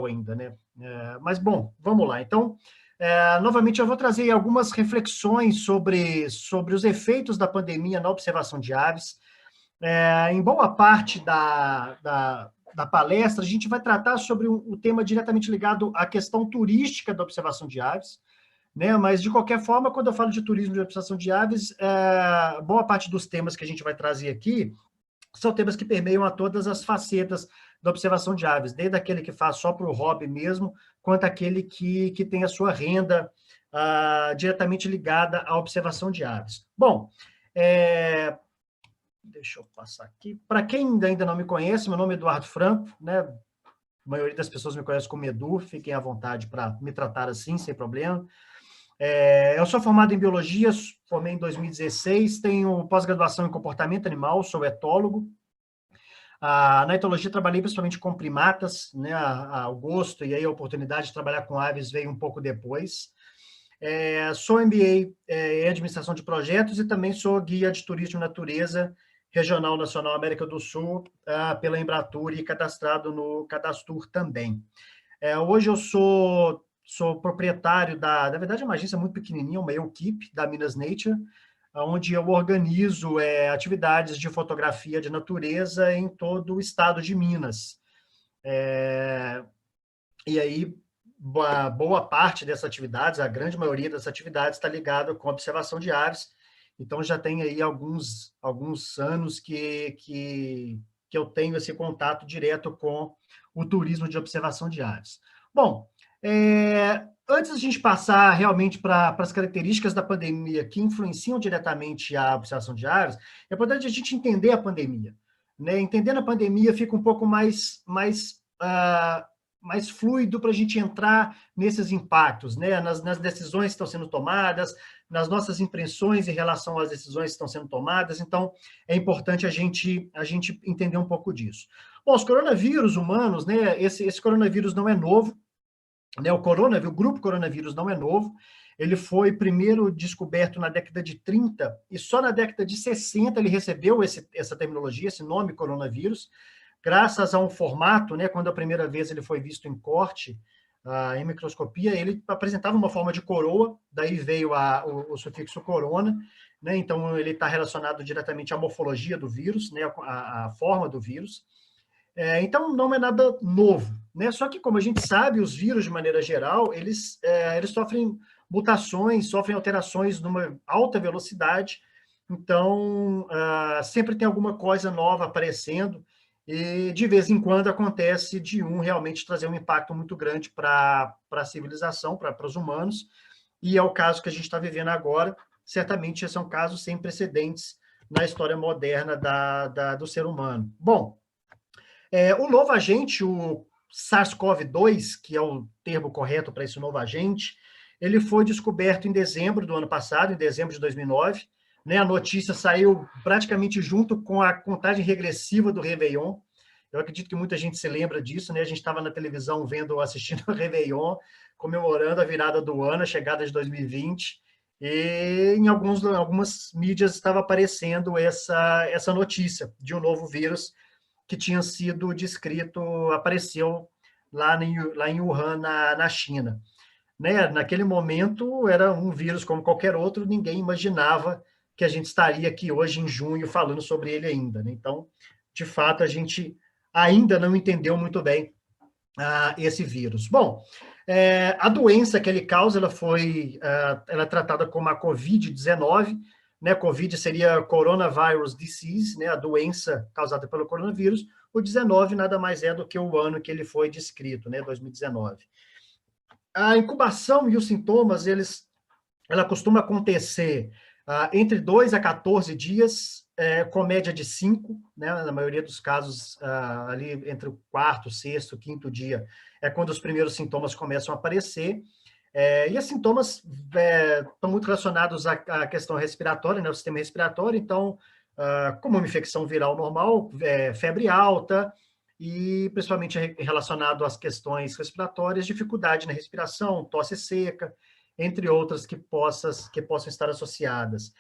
ainda, né? Mas, bom, vamos lá. Então, novamente, eu vou trazer algumas reflexões sobre os efeitos da pandemia na observação de aves. Em boa parte da palestra, a gente vai tratar sobre um tema diretamente ligado à questão turística da observação de aves, né? Mas, de qualquer forma, quando eu falo de turismo de observação de aves, boa parte dos temas que a gente vai trazer aqui são temas que permeiam a todas as facetas da observação de aves, desde aquele que faz só para o hobby mesmo, quanto aquele que tem a sua renda diretamente ligada à observação de aves. Bom, deixa eu passar aqui. Para quem ainda não me conhece, meu nome é Eduardo Franco, né? A maioria das pessoas me conhece como Edu, fiquem à vontade para me tratar assim, sem problema. Eu sou formado em biologia, formei em 2016, tenho pós-graduação em comportamento animal, sou etólogo. Na etologia trabalhei principalmente com primatas, né, o gosto e aí a oportunidade de trabalhar com aves veio um pouco depois. Sou MBA em administração de projetos e também sou guia de turismo e natureza regional nacional América do Sul pela Embratur e cadastrado no Cadastur também. Hoje eu sou proprietário na verdade é uma agência muito pequenininha, uma equipe da Minas Nature, onde eu organizo atividades de fotografia de natureza em todo o estado de Minas. E aí, boa parte dessas atividades, a grande maioria dessas atividades está ligada com observação de aves, então já tem aí alguns anos que eu tenho esse contato direto com o turismo de observação de aves. Bom, antes de a gente passar realmente para as características da pandemia que influenciam diretamente a observação de aves, é importante a gente entender a pandemia, né? Entendendo a pandemia fica um pouco mais fluido para a gente entrar nesses impactos, né? Nas decisões que estão sendo tomadas, nas nossas impressões em relação às decisões que estão sendo tomadas. Então, é importante a gente entender um pouco disso. Bom, os coronavírus humanos, né? Esse coronavírus não é novo, né? O grupo coronavírus não é novo. Ele foi primeiro descoberto na década de 30 e só na década de 60 ele recebeu essa terminologia, esse nome coronavírus, graças a um formato, né, quando a primeira vez ele foi visto em corte, em microscopia, ele apresentava uma forma de coroa, daí veio o sufixo corona, né, então ele está relacionado diretamente à morfologia do vírus, né, a forma do vírus. Então, não é nada novo, né? Só que, como a gente sabe, os vírus, de maneira geral, eles sofrem mutações, sofrem alterações numa alta velocidade, então, sempre tem alguma coisa nova aparecendo, e de vez em quando acontece de realmente trazer um impacto muito grande para a civilização, para os humanos, e é o caso que a gente está vivendo agora. Certamente esse é um caso sem precedentes na história moderna do ser humano. Bom, o novo agente, o SARS-CoV-2, que é o termo correto para esse novo agente, ele foi descoberto em dezembro do ano passado, em dezembro de 2009, né? A notícia saiu praticamente junto com a contagem regressiva do Réveillon. Eu acredito que muita gente se lembra disso, né? A gente estava na televisão assistindo o Réveillon, comemorando a virada do ano, a chegada de 2020, e em algumas mídias estava aparecendo essa notícia de um novo vírus que tinha sido descrito, apareceu lá em Wuhan, na China. Né? Naquele momento, era um vírus como qualquer outro, ninguém imaginava que a gente estaria aqui hoje, em junho, falando sobre ele ainda. Né? Então, de fato, a gente ainda não entendeu muito bem esse vírus. Bom, a doença que ele causa, ela é tratada como a COVID-19, né? COVID seria Coronavirus Disease, né? A doença causada pelo coronavírus. O 19 nada mais é do que o ano que ele foi descrito, né? 2019. A incubação e os sintomas, ela costuma acontecer entre 2 a 14 dias, com média de 5, né? Na maioria dos casos, ali entre o quarto, sexto, quinto dia, é quando os primeiros sintomas começam a aparecer. E os sintomas estão muito relacionados à questão respiratória, né? O sistema respiratório, então, como uma infecção viral normal, febre alta, e principalmente relacionado às questões respiratórias, dificuldade na respiração, tosse seca, entre outras que possam estar associadas.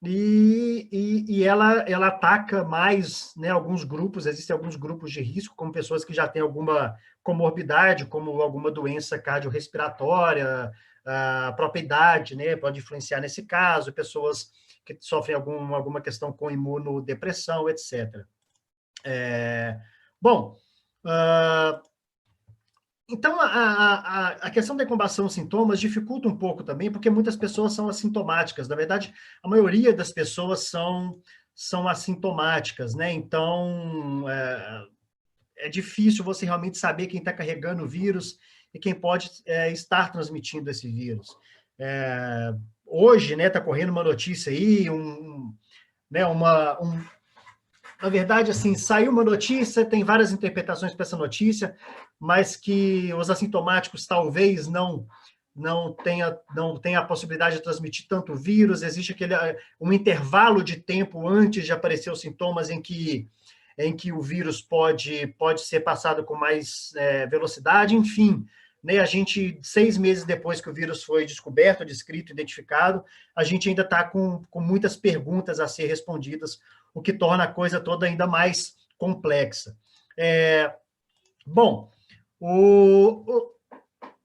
E ela ataca mais, né, alguns grupos, existem alguns grupos de risco, como pessoas que já têm alguma comorbidade, como alguma doença cardiorrespiratória, a própria idade, né, pode influenciar nesse caso, pessoas que sofrem alguma questão com imunodepressão, etc. Bom, então, a questão da incombação aos sintomas dificulta um pouco também, porque muitas pessoas são assintomáticas. Na verdade, a maioria das pessoas são assintomáticas, né? Então, é difícil você realmente saber quem está carregando o vírus e quem pode estar transmitindo esse vírus. Hoje, né, está correndo uma notícia aí, né, na verdade, assim, saiu uma notícia, tem várias interpretações para essa notícia, mas que os assintomáticos talvez não tenha a possibilidade de transmitir tanto vírus, existe um intervalo de tempo antes de aparecer os sintomas em que o vírus pode ser passado com mais velocidade, enfim, né, a gente, 6 meses depois que o vírus foi descoberto, descrito, identificado, a gente ainda está com muitas perguntas a ser respondidas, o que torna a coisa toda ainda mais complexa. Bom,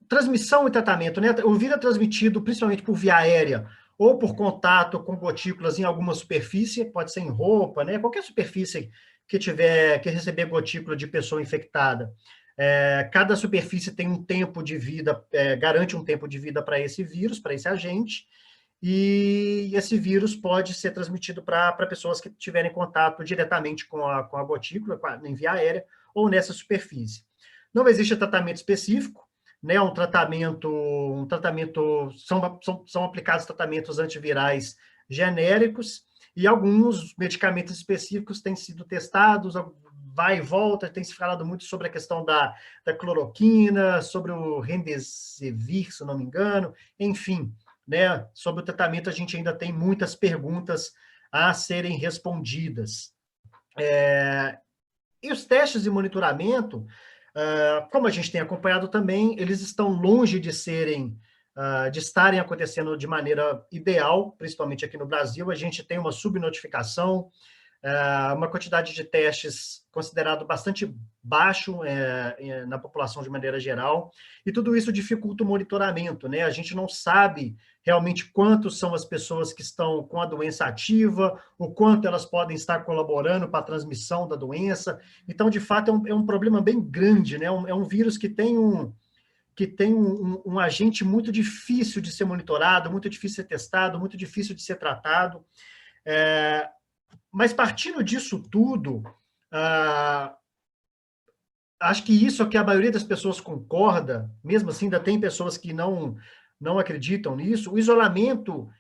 transmissão e tratamento, né? O vírus é transmitido principalmente por via aérea ou por contato com gotículas em alguma superfície, pode ser em roupa, né? Qualquer superfície que receber gotícula de pessoa infectada. Cada superfície tem um tempo de vida, garante um tempo de vida para esse vírus, para esse agente, e esse vírus pode ser transmitido para pessoas que tiverem contato diretamente com a gotícula, em via aérea, ou nessa superfície. Não existe tratamento específico, né? São aplicados tratamentos antivirais genéricos, e alguns medicamentos específicos têm sido testados, vai e volta, tem se falado muito sobre a questão da cloroquina, sobre o Remdesivir, se não me engano, enfim, né, sobre o tratamento a gente ainda tem muitas perguntas a serem respondidas. E os testes de monitoramento, como a gente tem acompanhado também, eles estão longe de estarem acontecendo de maneira ideal, principalmente aqui no Brasil. A gente tem uma subnotificação, uma quantidade de testes considerado bastante baixo na população de maneira geral, e tudo isso dificulta o monitoramento, né? A gente não sabe realmente quantos são as pessoas que estão com a doença ativa, o quanto elas podem estar colaborando para a transmissão da doença. Então, de fato, é um problema bem grande, né? É um vírus que tem um agente muito difícil de ser monitorado, muito difícil de ser testado, muito difícil de ser tratado. Mas partindo disso tudo, acho que isso é que a maioria das pessoas concorda, mesmo assim ainda tem pessoas que não acreditam nisso, o isolamento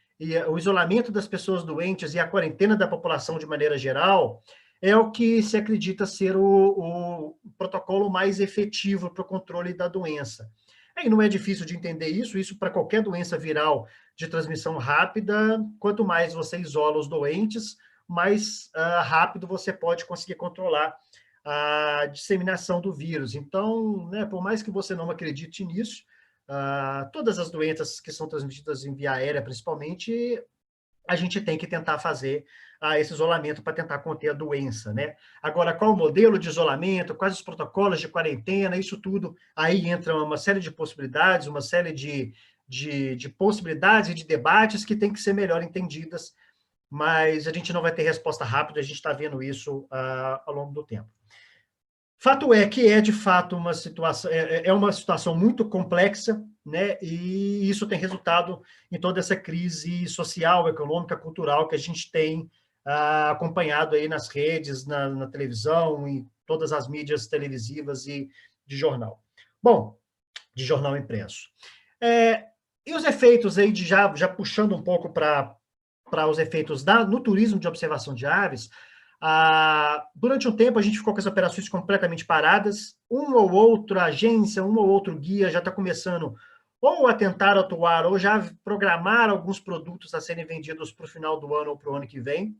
das pessoas doentes e a quarentena da população de maneira geral é o que se acredita ser o protocolo mais efetivo para o controle da doença. Aí não é difícil de entender isso para qualquer doença viral de transmissão rápida, quanto mais você isola os doentes, mais rápido você pode conseguir controlar a disseminação do vírus. Então, né, por mais que você não acredite nisso, todas as doenças que são transmitidas em via aérea, principalmente, a gente tem que tentar fazer esse isolamento para tentar conter a doença, né? Agora, qual o modelo de isolamento, quais os protocolos de quarentena, isso tudo, aí entra uma série de possibilidades, uma série de possibilidades e de debates que têm que ser melhor entendidas, mas a gente não vai ter resposta rápida, a gente está vendo isso ao longo do tempo. Fato é que de fato, uma situação muito complexa, né? E isso tem resultado em toda essa crise social, econômica, cultural que a gente tem acompanhado aí nas redes, na televisão, em todas as mídias televisivas e de jornal. Bom, de jornal impresso. E os efeitos aí, já puxando um pouco para os efeitos no turismo de observação de aves, durante um tempo a gente ficou com as operações completamente paradas, uma ou outra agência, um ou outro guia já está começando ou a tentar atuar ou já programar alguns produtos a serem vendidos para o final do ano ou para o ano que vem,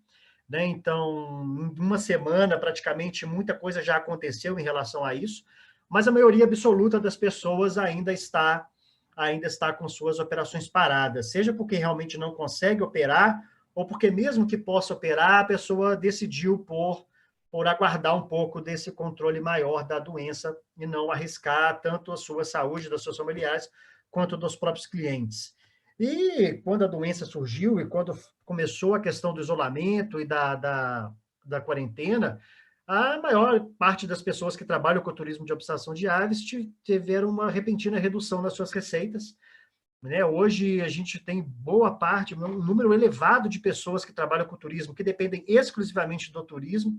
né? Então, em uma semana, praticamente, muita coisa já aconteceu em relação a isso, mas a maioria absoluta das pessoas ainda está com suas operações paradas, seja porque realmente não consegue operar, ou porque mesmo que possa operar, a pessoa decidiu por por aguardar um pouco desse controle maior da doença e não arriscar tanto a sua saúde, dos seus familiares, quanto dos próprios clientes. E quando a doença surgiu e quando começou a questão do isolamento e da quarentena, a maior parte das pessoas que trabalham com turismo de observação de aves tiveram uma repentina redução nas suas receitas, né? Hoje a gente tem boa parte, um número elevado de pessoas que trabalham com turismo, que dependem exclusivamente do turismo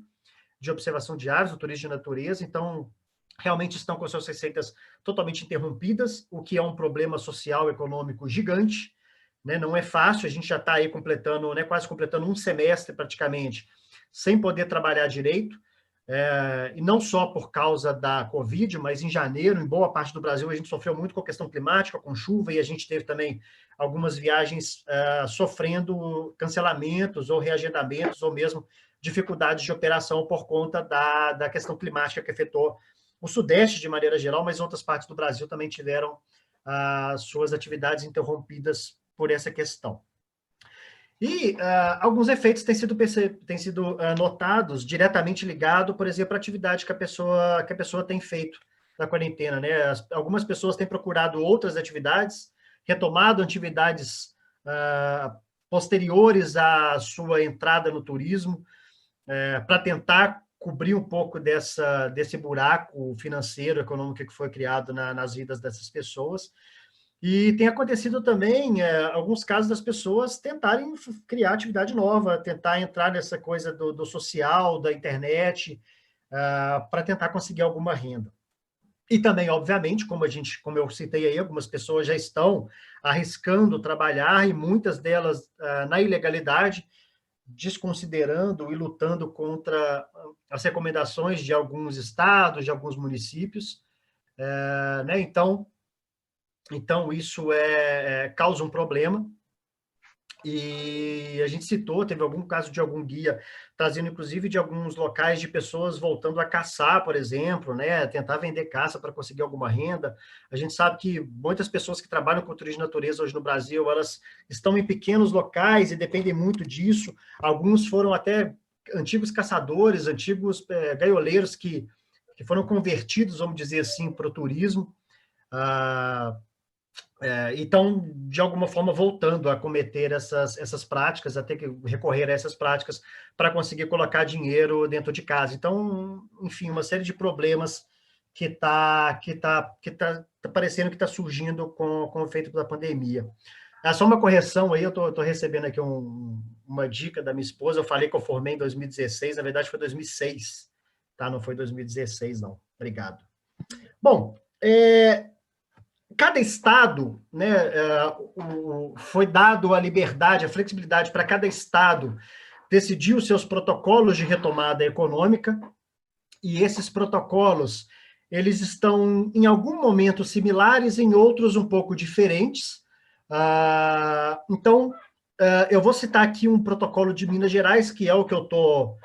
de observação de aves, do turismo de natureza, então realmente estão com suas receitas totalmente interrompidas, o que é um problema social e econômico gigante, né? Não é fácil, a gente já está aí completando, né, quase completando um semestre praticamente, sem poder trabalhar direito, e não só por causa da Covid, mas em janeiro, em boa parte do Brasil, a gente sofreu muito com a questão climática, com chuva, e a gente teve também algumas viagens sofrendo cancelamentos ou reagendamentos, ou mesmo dificuldades de operação por conta da questão climática que afetou o Sudeste de maneira geral, mas outras partes do Brasil também tiveram suas atividades interrompidas por essa questão. E alguns efeitos têm sido notados diretamente ligado, por exemplo, à atividade que a pessoa tem feito na quarentena, né? Algumas pessoas têm procurado outras atividades, retomado atividades posteriores à sua entrada no turismo, para tentar cobrir um pouco desse buraco financeiro, econômico que foi criado nas vidas dessas pessoas. E tem acontecido também alguns casos das pessoas tentarem criar atividade nova, tentar entrar nessa coisa do social, da internet, para tentar conseguir alguma renda. E também, obviamente, como eu citei aí, algumas pessoas já estão arriscando trabalhar, e muitas delas na ilegalidade, desconsiderando e lutando contra as recomendações de alguns estados, de alguns municípios, né? Então, isso causa um problema, e a gente citou, teve algum caso de algum guia, trazendo inclusive de alguns locais de pessoas voltando a caçar, por exemplo, né, tentar vender caça para conseguir alguma renda. A gente sabe que muitas pessoas que trabalham com turismo de natureza hoje no Brasil, elas estão em pequenos locais e dependem muito disso. Alguns foram até antigos caçadores, antigos gaioleiros que foram convertidos, vamos dizer assim, para o turismo. Então, de alguma forma, voltando a cometer essas práticas, a ter que recorrer a essas práticas para conseguir colocar dinheiro dentro de casa. Então, enfim, uma série de problemas que tá parecendo que está surgindo com o efeito da pandemia. Só uma correção aí, eu estou recebendo aqui uma dica da minha esposa, eu falei que eu formei em 2016, na verdade foi 2006, tá? Não foi 2016, não. Obrigado. Bom, cada estado, né, foi dado a liberdade, a flexibilidade para cada estado decidir os seus protocolos de retomada econômica, e esses protocolos, eles estão em algum momento similares, em outros um pouco diferentes. Então, eu vou citar aqui um protocolo de Minas Gerais, que é o que eu estou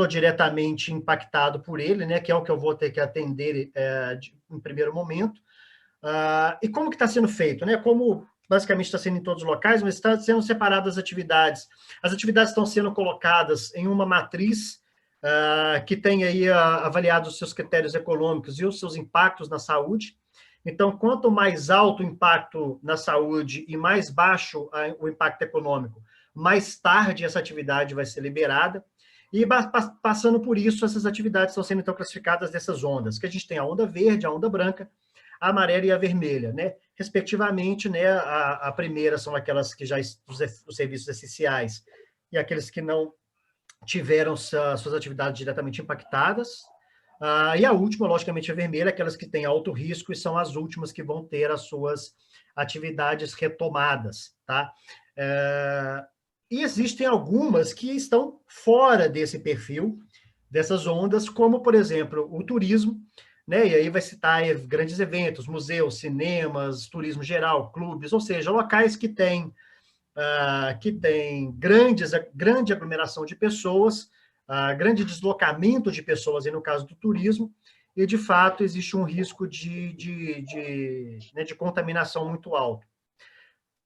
diretamente impactado por ele, né, que é o que eu vou ter que atender em primeiro momento. E como que está sendo feito, né? Como basicamente está sendo em todos os locais, mas está sendo separadas as atividades. As atividades estão sendo colocadas em uma matriz que tem aí avaliado os seus critérios econômicos e os seus impactos na saúde. Então, quanto mais alto o impacto na saúde e mais baixo o impacto econômico, mais tarde essa atividade vai ser liberada. E passando por isso, essas atividades estão sendo então classificadas nessas ondas, que a gente tem a onda verde, a onda branca, a amarela e a vermelha, né? Respectivamente, né? A primeira são aquelas que já os serviços essenciais, e aqueles que não tiveram suas atividades diretamente impactadas. E a última, logicamente, a vermelha, aquelas que têm alto risco, e são as últimas que vão ter as suas atividades retomadas, tá? E existem algumas que estão fora desse perfil, dessas ondas, como, por exemplo, o turismo, né? E aí vai citar grandes eventos, museus, cinemas, turismo geral, clubes, ou seja, locais que têm grande aglomeração de pessoas, grande deslocamento de pessoas, e no caso do turismo, e, de fato, existe um risco de contaminação muito alto.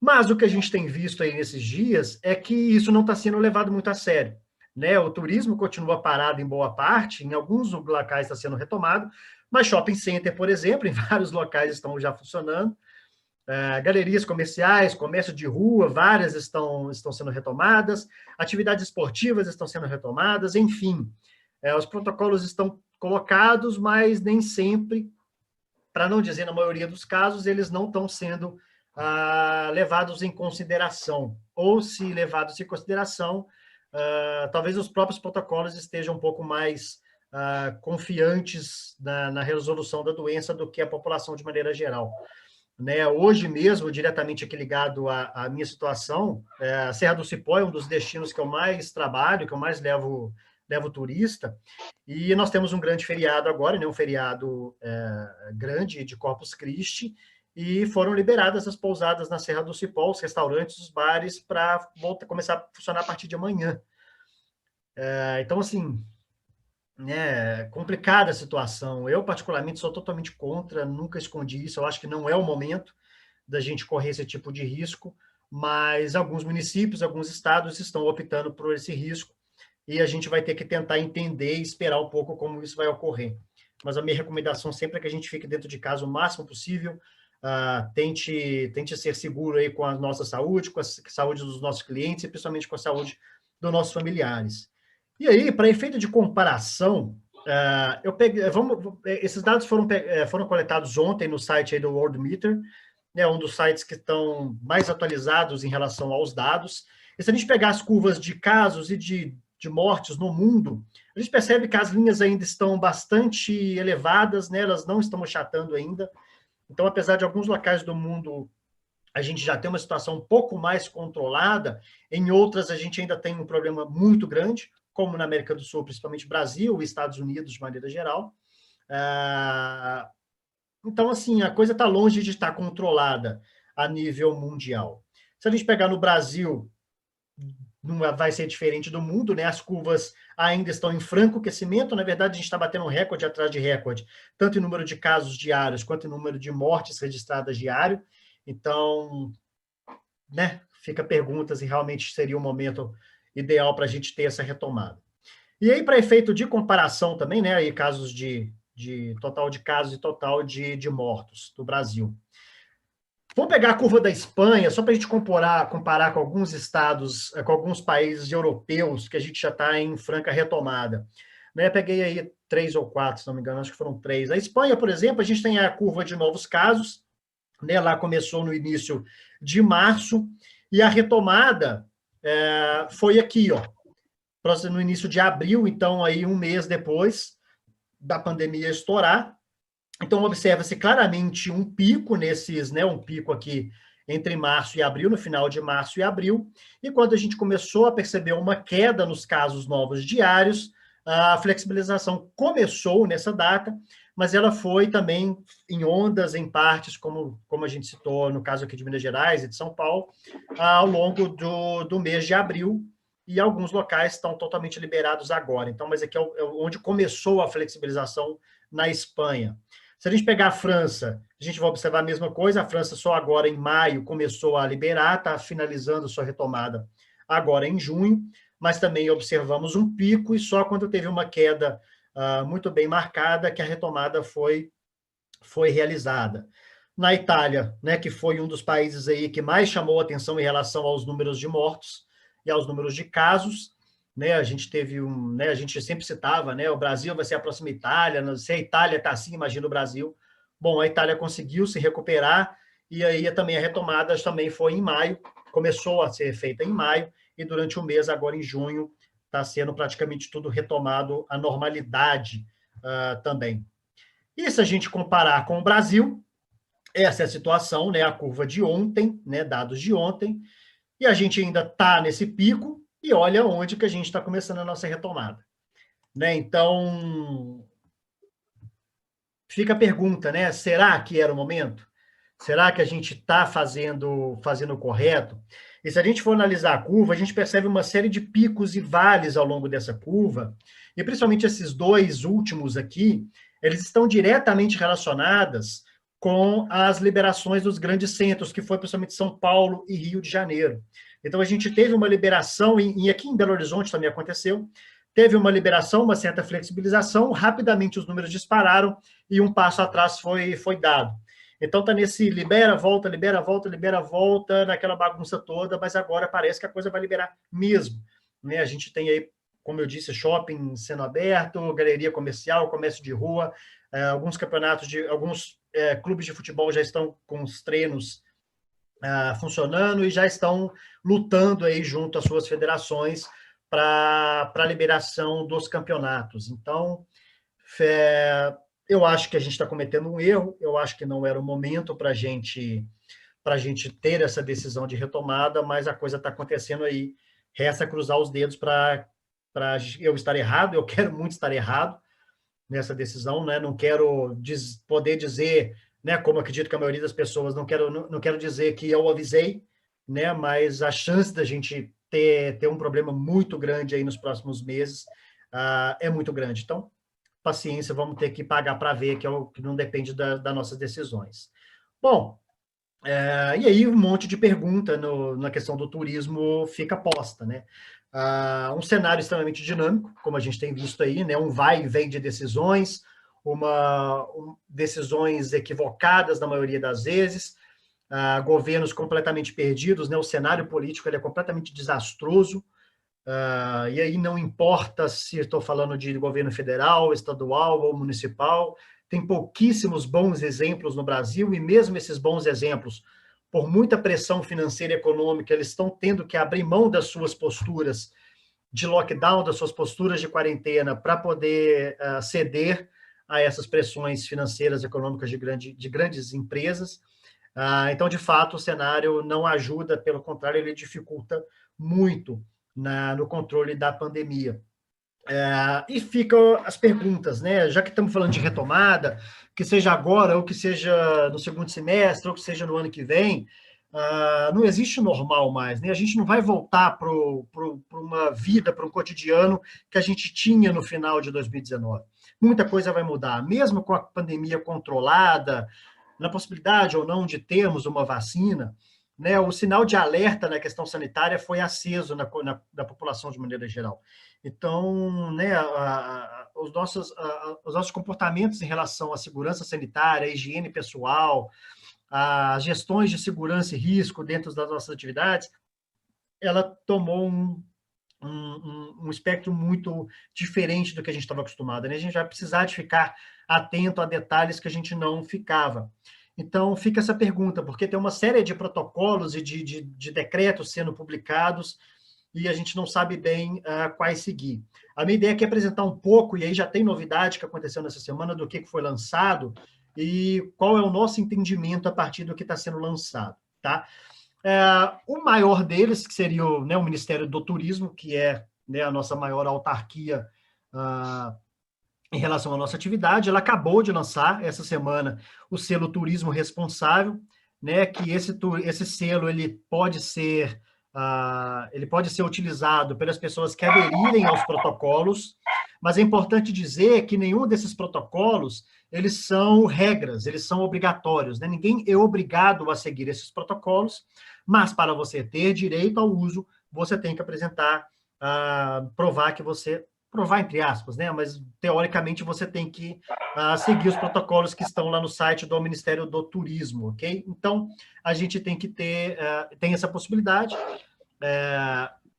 Mas o que a gente tem visto aí nesses dias é que isso não está sendo levado muito a sério. né? O turismo continua parado em boa parte, em alguns locais está sendo retomado, mas shopping center, por exemplo, em vários locais estão já funcionando. Galerias comerciais, comércio de rua, várias estão sendo retomadas, atividades esportivas estão sendo retomadas, enfim, os protocolos estão colocados, mas nem sempre, para não dizer na maioria dos casos, eles não estão sendo levados em consideração, ou se levados em consideração, talvez os próprios protocolos estejam um pouco mais confiantes na resolução da doença do que a população de maneira geral. Né, hoje mesmo, diretamente aqui ligado à minha situação, a Serra do Cipó é um dos destinos que eu mais trabalho, que eu mais levo turista, e nós temos um grande feriado agora, né, um feriado grande de Corpus Christi, e foram liberadas as pousadas na Serra do Cipó, os restaurantes, os bares, para começar a funcionar a partir de amanhã. Então, assim, complicada a situação. Eu, particularmente, sou totalmente contra, nunca escondi isso, eu acho que não é o momento da gente correr esse tipo de risco, mas alguns municípios, alguns estados estão optando por esse risco, e a gente vai ter que tentar entender e esperar um pouco como isso vai ocorrer. Mas a minha recomendação sempre é que a gente fique dentro de casa o máximo possível, tente ser seguro aí com a nossa saúde, com a saúde dos nossos clientes, e principalmente com a saúde dos nossos familiares. E aí, para efeito de comparação, esses dados foram coletados ontem no site aí do Worldometer, né, um dos sites que estão mais atualizados em relação aos dados. E se a gente pegar as curvas de casos e de mortes no mundo, a gente percebe que as linhas ainda estão bastante elevadas, né, elas não estão achatando ainda. Então, apesar de alguns locais do mundo a gente já tem uma situação um pouco mais controlada, em outras a gente ainda tem um problema muito grande, como na América do Sul, principalmente Brasil e Estados Unidos, de maneira geral. Então, assim, a coisa está longe de estar controlada a nível mundial. Se a gente pegar no Brasil, não vai ser diferente do mundo, né? As curvas ainda estão em franco crescimento, na verdade, a gente está batendo recorde atrás de recorde, tanto em número de casos diários, quanto em número de mortes registradas diário. Então, né, fica a pergunta se realmente seria o momento ideal para a gente ter essa retomada. E aí, para efeito de comparação também, né, aí casos de total de casos e total de mortos do Brasil. Vamos pegar a curva da Espanha, só para a gente comparar com alguns estados, com alguns países europeus, que a gente já está em franca retomada. Né, peguei aí 3 ou 4, se não me engano, acho que foram 3. A Espanha, por exemplo, a gente tem a curva de novos casos, né, lá começou no início de março, e a retomada foi aqui, ó, no início de abril, então aí um mês depois da pandemia estourar. Então, observa-se claramente um pico um pico aqui entre março e abril, no final de março e abril, e quando a gente começou a perceber uma queda nos casos novos diários, a flexibilização começou nessa data, mas ela foi também em ondas, em partes, como a gente citou no caso aqui de Minas Gerais e de São Paulo, ao longo do mês de abril, e alguns locais estão totalmente liberados agora. Então, mas aqui é onde começou a flexibilização na Espanha. Se a gente pegar a França, a gente vai observar a mesma coisa, a França só agora em maio começou a liberar, está finalizando sua retomada agora em junho, mas também observamos um pico, e só quando teve uma queda muito bem marcada que a retomada foi realizada. Na Itália, né, que foi um dos países aí que mais chamou a atenção em relação aos números de mortos e aos números de casos, né, a gente teve né, a gente sempre citava, né, o Brasil vai ser a próxima Itália, se a Itália está assim, imagina o Brasil. Bom, a Itália conseguiu se recuperar, e aí também a retomada também foi em maio, começou a ser feita em maio, e durante o mês, agora em junho, está sendo praticamente tudo retomado à normalidade também. E se a gente comparar com o Brasil, essa é a situação, né, a curva de ontem, né, dados de ontem, e a gente ainda está nesse pico, e olha onde que a gente está começando a nossa retomada. Né? Então, fica a pergunta, né? Será que era o momento? Será que a gente está fazendo o correto? E se a gente for analisar a curva, a gente percebe uma série de picos e vales ao longo dessa curva, e principalmente esses dois últimos aqui, eles estão diretamente relacionados com as liberações dos grandes centros, que foi principalmente São Paulo e Rio de Janeiro. Então, a gente teve uma liberação, e aqui em Belo Horizonte também aconteceu, teve uma liberação, uma certa flexibilização, rapidamente os números dispararam e um passo atrás foi dado. Então, está nesse libera, volta, naquela bagunça toda, mas agora parece que a coisa vai liberar mesmo. Né? A gente tem aí, como eu disse, shopping sendo aberto, galeria comercial, comércio de rua, alguns campeonatos, alguns clubes de futebol já estão com os treinos funcionando e já estão lutando aí junto às suas federações para a liberação dos campeonatos. Então, eu acho que a gente está cometendo um erro, eu acho que não era o momento para a gente ter essa decisão de retomada, mas a coisa está acontecendo aí. Resta cruzar os dedos para eu estar errado, eu quero muito estar errado nessa decisão, né? Não quero poder dizer, né, como acredito que a maioria das pessoas, não quero dizer que eu avisei, né, mas a chance da gente ter um problema muito grande aí nos próximos meses é muito grande. Então, paciência, vamos ter que pagar para ver, que é o que não depende das nossas decisões. Bom, e aí um monte de pergunta na questão do turismo fica posta, né? Um cenário extremamente dinâmico, como a gente tem visto aí, né? Um vai e vem de decisões, decisões equivocadas na maioria das vezes, governos completamente perdidos, né? O cenário político ele é completamente desastroso, e aí não importa se estou falando de governo federal, estadual ou municipal, tem pouquíssimos bons exemplos no Brasil, e mesmo esses bons exemplos, por muita pressão financeira e econômica, eles estão tendo que abrir mão das suas posturas de lockdown, das suas posturas de quarentena, para poder ceder a essas pressões financeiras e econômicas de grandes empresas. Então, de fato, o cenário não ajuda, pelo contrário, ele dificulta muito no controle da pandemia. E ficam as perguntas, né? Já que estamos falando de retomada, que seja agora, ou que seja no segundo semestre, ou que seja no ano que vem, não existe normal mais, né? A gente não vai voltar para uma vida, para um cotidiano que a gente tinha no final de 2019. Muita coisa vai mudar, mesmo com a pandemia controlada, na possibilidade ou não de termos uma vacina, né? O sinal de alerta na questão sanitária foi aceso da população de maneira geral. Então, né, os nossos comportamentos em relação à segurança sanitária, à higiene pessoal, às gestões de segurança e risco dentro das nossas atividades, ela tomou um espectro muito diferente do que a gente estava acostumado. Né? A gente vai precisar de ficar atento a detalhes que a gente não ficava. Então, fica essa pergunta, porque tem uma série de protocolos e de decretos sendo publicados e a gente não sabe bem quais seguir. A minha ideia aqui é apresentar um pouco, e aí já tem novidade que aconteceu nessa semana, do que foi lançado e qual é o nosso entendimento a partir do que está sendo lançado. Tá? O maior deles, que seria o Ministério do Turismo, que é, né, a nossa maior autarquia em relação à nossa atividade, ela acabou de lançar essa semana o selo Turismo Responsável, né, que esse selo ele pode ser utilizado pelas pessoas que aderirem aos protocolos, mas é importante dizer que nenhum desses protocolos eles são regras, eles são obrigatórios, né? Ninguém é obrigado a seguir esses protocolos, mas para você ter direito ao uso, você tem que apresentar, provar entre aspas, né? Mas teoricamente você tem que seguir os protocolos que estão lá no site do Ministério do Turismo, ok? Então, a gente tem que tem essa possibilidade.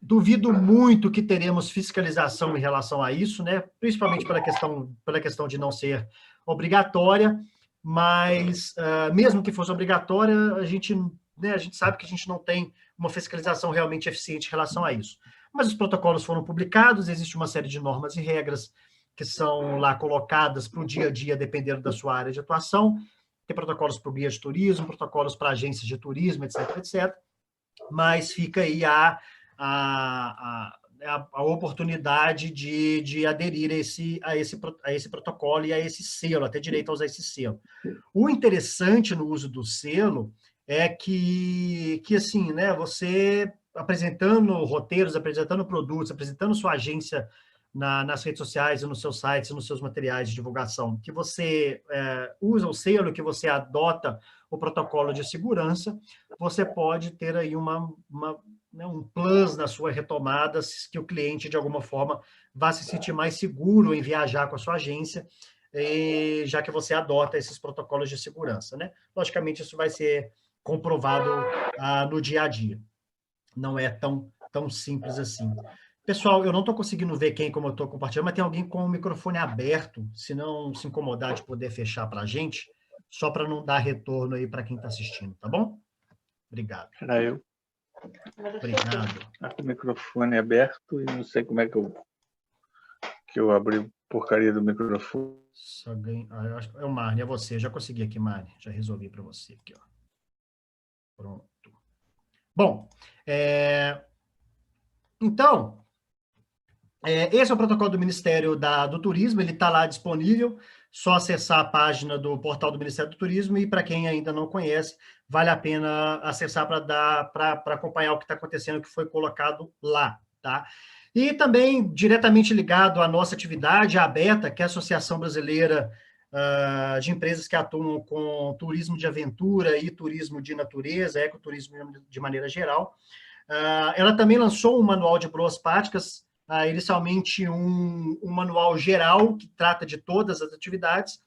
Duvido muito que teremos fiscalização em relação a isso, né? Principalmente pela questão de não ser obrigatória, mas mesmo que fosse obrigatória, a gente sabe que a gente não tem uma fiscalização realmente eficiente em relação a isso. Mas os protocolos foram publicados, existe uma série de normas e regras que são lá colocadas para o dia a dia, dependendo da sua área de atuação. Tem protocolos para o guia de turismo, protocolos para agências de turismo, etc, etc. Mas fica aí a oportunidade de aderir a esse protocolo e a esse selo, até direito a usar esse selo. O interessante no uso do selo é que assim, né, você apresentando roteiros, apresentando produtos, apresentando sua agência nas redes sociais, nos seus sites, nos seus materiais de divulgação, que você usa o selo, que você adota o protocolo de segurança, você pode ter aí né, um plus na sua retomada, que o cliente, de alguma forma, vá se sentir mais seguro em viajar com a sua agência, já que você adota esses protocolos de segurança, né? Logicamente, isso vai ser comprovado no dia a dia. Não é tão simples assim. Pessoal, eu não estou conseguindo ver quem, como eu estou compartilhando, mas tem alguém com o microfone aberto, se não se incomodar de poder fechar para a gente, só para não dar retorno aí para quem está assistindo, tá bom? Obrigado. Era eu. Obrigado. Está com o microfone aberto e não sei como é que eu abri a porcaria do microfone. Eu acho que é o Marne, é você. Já consegui aqui, Marne. Já resolvi para você aqui, ó. Pronto. Bom, então, esse é o protocolo do Ministério do Turismo, ele está lá disponível, só acessar a página do portal do Ministério do Turismo, e para quem ainda não conhece, vale a pena acessar para acompanhar o que está acontecendo, que foi colocado lá, tá? E também, diretamente ligado à nossa atividade, a ABETA, que é a Associação Brasileira de Empresas que atuam com turismo de aventura e turismo de natureza, ecoturismo de maneira geral, ela também lançou um manual de boas práticas, inicialmente um manual geral que trata de todas as atividades,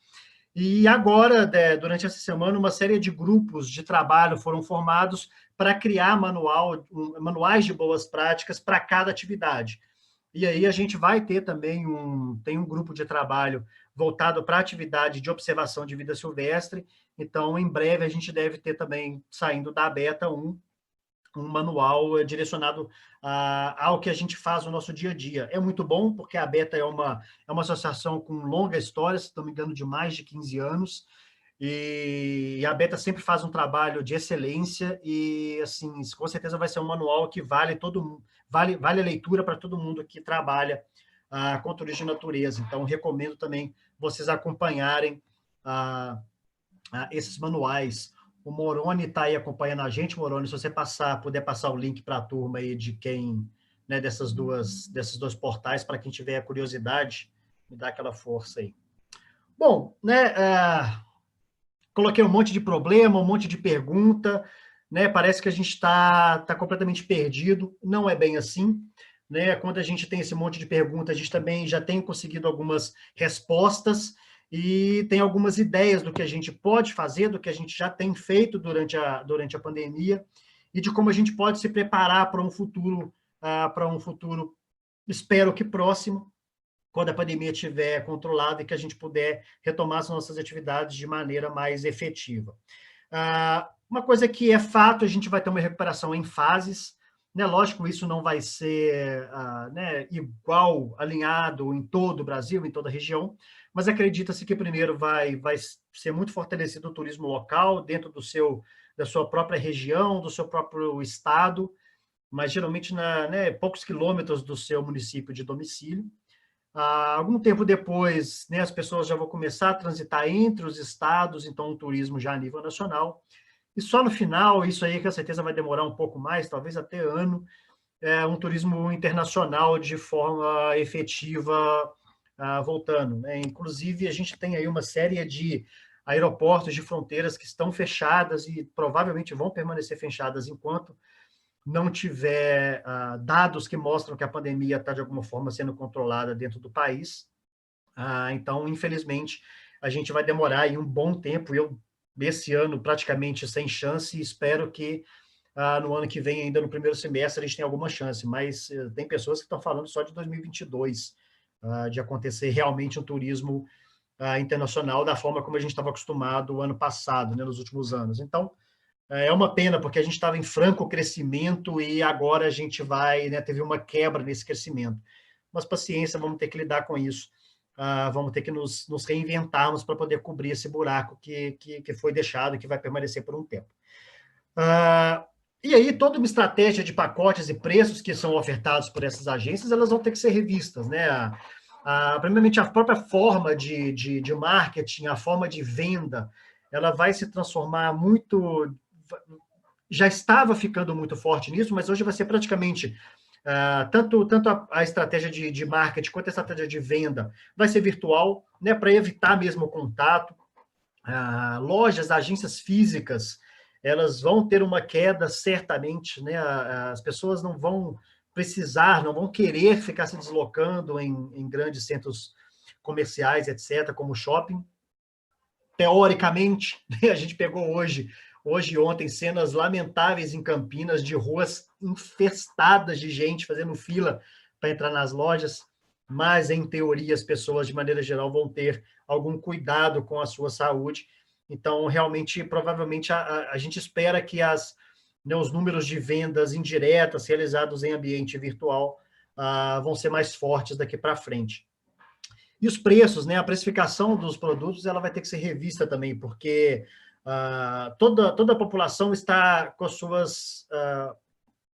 e agora, durante essa semana, uma série de grupos de trabalho foram formados para criar manuais de boas práticas para cada atividade. E aí a gente vai ter também tem um grupo de trabalho voltado para a atividade de observação de vida silvestre, então, em breve, a gente deve ter também, saindo da beta, um manual direcionado ao que a gente faz no nosso dia a dia. É muito bom, porque a Beta é uma associação com longa história, se não me engano, de mais de 15 anos, e a Beta sempre faz um trabalho de excelência, e, assim, com certeza vai ser um manual que vale a leitura para todo mundo que trabalha com turismo de natureza. Então, recomendo também vocês acompanharem esses manuais. O Moroni está aí acompanhando a gente. Moroni, se você puder passar o link para a turma aí de quem, né, desses dois portais, para quem tiver curiosidade, me dá aquela força aí. Bom, né, coloquei um monte de problema, um monte de pergunta, né, parece que a gente está completamente perdido, não é bem assim, né, quando a gente tem esse monte de perguntas, a gente também já tem conseguido algumas respostas, e tem algumas ideias do que a gente pode fazer, do que a gente já tem feito durante a pandemia, e de como a gente pode se preparar para um futuro, espero que próximo, quando a pandemia estiver controlada e que a gente puder retomar as nossas atividades de maneira mais efetiva. Uma coisa que é fato, a gente vai ter uma recuperação em fases, né? Lógico, isso não vai ser né, igual, alinhado em todo o Brasil, em toda a região, mas acredita-se que primeiro vai ser muito fortalecido o turismo local, dentro da sua própria região, do seu próprio estado, mas geralmente né, poucos quilômetros do seu município de domicílio. Algum tempo depois, né, as pessoas já vão começar a transitar entre os estados, então o turismo já a nível nacional. E só no final, isso aí com certeza vai demorar um pouco mais, talvez até ano, um turismo internacional de forma efetiva voltando, né? Inclusive, a gente tem aí uma série de aeroportos de fronteiras que estão fechadas e provavelmente vão permanecer fechadas enquanto não tiver dados que mostram que a pandemia está, de alguma forma, sendo controlada dentro do país. Então, infelizmente, a gente vai demorar aí um bom tempo. Esse ano, praticamente sem chance, e espero que no ano que vem, ainda no primeiro semestre, a gente tenha alguma chance, mas tem pessoas que estão falando só de 2022, de acontecer realmente um turismo internacional da forma como a gente estava acostumado o ano passado, né, nos últimos anos. Então, é uma pena, porque a gente estava em franco crescimento e agora a gente né, teve uma quebra nesse crescimento. Mas paciência, vamos ter que lidar com isso. Vamos ter que nos reinventarmos para poder cobrir esse buraco que foi deixado e que vai permanecer por um tempo. E aí, toda uma estratégia de pacotes e preços que são ofertados por essas agências, elas vão ter que ser revistas, né? Primeiramente, a própria forma de marketing, a forma de venda, ela vai se transformar muito... Já estava ficando muito forte nisso, mas hoje vai ser praticamente Tanto a estratégia de marketing quanto a estratégia de venda vai ser virtual, né, para evitar mesmo o contato. Lojas, agências físicas, elas vão ter uma queda certamente, né? As pessoas não vão precisar, não vão querer ficar se deslocando em grandes centros comerciais, etc., como shopping. Teoricamente, né, a gente pegou hoje e ontem, cenas lamentáveis em Campinas, de ruas infestadas de gente fazendo fila para entrar nas lojas, mas, em teoria, as pessoas, de maneira geral, vão ter algum cuidado com a sua saúde. Então, realmente, provavelmente, a gente espera que né, os números de vendas indiretas realizados em ambiente virtual vão ser mais fortes daqui para frente. E os preços, né? A precificação dos produtos, ela vai ter que ser revista também, porque toda a população está com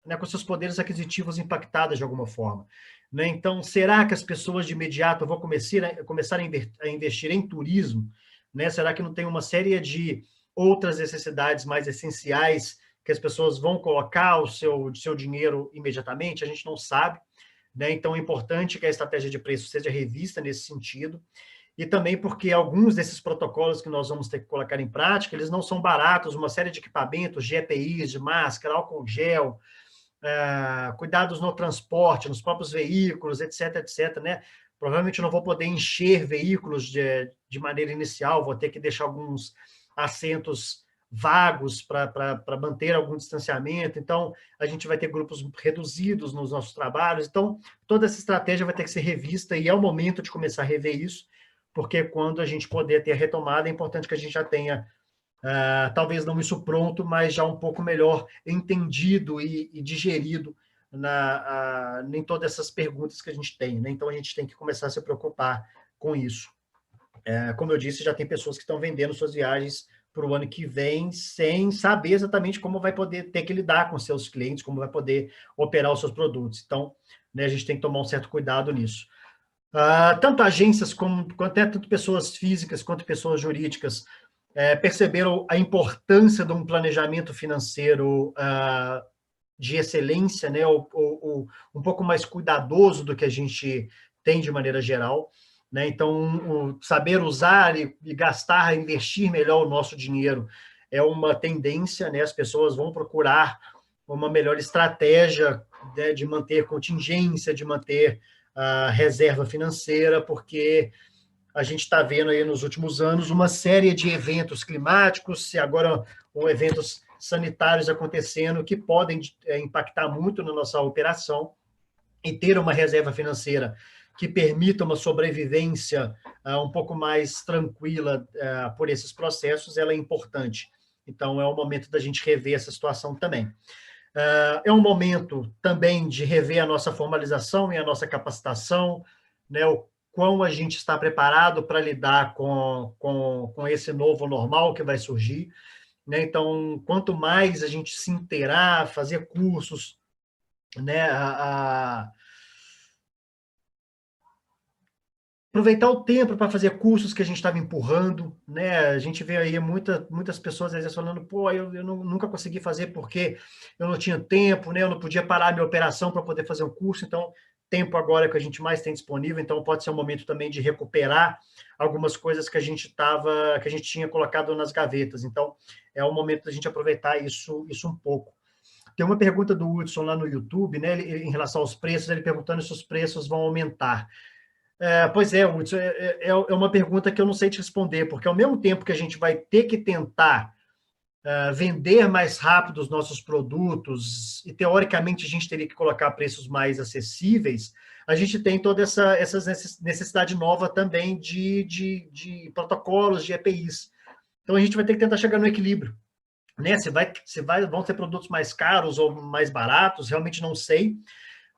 né, com seus poderes aquisitivos impactados de alguma forma. Né? Então, será que as pessoas de imediato vão começar a investir em turismo? Né? Será que não tem uma série de outras necessidades mais essenciais que as pessoas vão colocar o seu dinheiro imediatamente? A gente não sabe. Né? Então, é importante que a estratégia de preço seja revista nesse sentido, e também porque alguns desses protocolos que nós vamos ter que colocar em prática, eles não são baratos, uma série de equipamentos, de EPIs, de máscara, álcool gel, cuidados no transporte, nos próprios veículos, etc., etc., né? Provavelmente não vou poder encher veículos de maneira inicial, vou ter que deixar alguns assentos vagos para manter algum distanciamento. Então, a gente vai ter grupos reduzidos nos nossos trabalhos. Então, toda essa estratégia vai ter que ser revista, e é o momento de começar a rever isso, porque quando a gente puder ter a retomada, é importante que a gente já tenha, talvez não isso pronto, mas já um pouco melhor entendido e digerido em todas essas perguntas que a gente tem. Né? Então, a gente tem que começar a se preocupar com isso. Como eu disse, já tem pessoas que estão vendendo suas viagens para o ano que vem, sem saber exatamente como vai poder ter que lidar com seus clientes, como vai poder operar os seus produtos. Então, né, a gente tem que tomar um certo cuidado nisso. Tanto agências tanto pessoas físicas quanto pessoas jurídicas perceberam a importância de um planejamento financeiro de excelência, né, ou um pouco mais cuidadoso do que a gente tem de maneira geral. Né? Então, saber usar e gastar, investir melhor o nosso dinheiro é uma tendência, né? As pessoas vão procurar uma melhor estratégia, né, de manter contingência, de manter reserva financeira, porque a gente está vendo aí nos últimos anos uma série de eventos climáticos e agora eventos sanitários acontecendo que podem impactar muito na nossa operação, e ter uma reserva financeira que permita uma sobrevivência um pouco mais tranquila por esses processos, ela é importante. Então, é o momento da gente rever essa situação também. É um momento também de rever a nossa formalização e a nossa capacitação, né, o quão a gente está preparado para lidar com esse novo normal que vai surgir. Né? Então, quanto mais a gente se inteirar, fazer cursos, né, aproveitar o tempo para fazer cursos que a gente estava empurrando, né? A gente vê aí muitas pessoas às vezes falando, pô, eu nunca consegui fazer porque eu não tinha tempo, né? Eu não podia parar a minha operação para poder fazer um curso, então tempo agora é que a gente mais tem disponível, então pode ser um momento também de recuperar algumas coisas que a gente tinha colocado nas gavetas. Então, é o momento da gente aproveitar isso um pouco. Tem uma pergunta do Hudson lá no YouTube, né? Em relação aos preços, ele perguntando se os preços vão aumentar. Pois é, Hudson, é uma pergunta que eu não sei te responder, porque ao mesmo tempo que a gente vai ter que tentar vender mais rápido os nossos produtos, e teoricamente a gente teria que colocar preços mais acessíveis, a gente tem toda essa necessidade nova também de protocolos, de EPIs. Então a gente vai ter que tentar chegar no equilíbrio. Né? Vão ser produtos mais caros ou mais baratos, realmente não sei.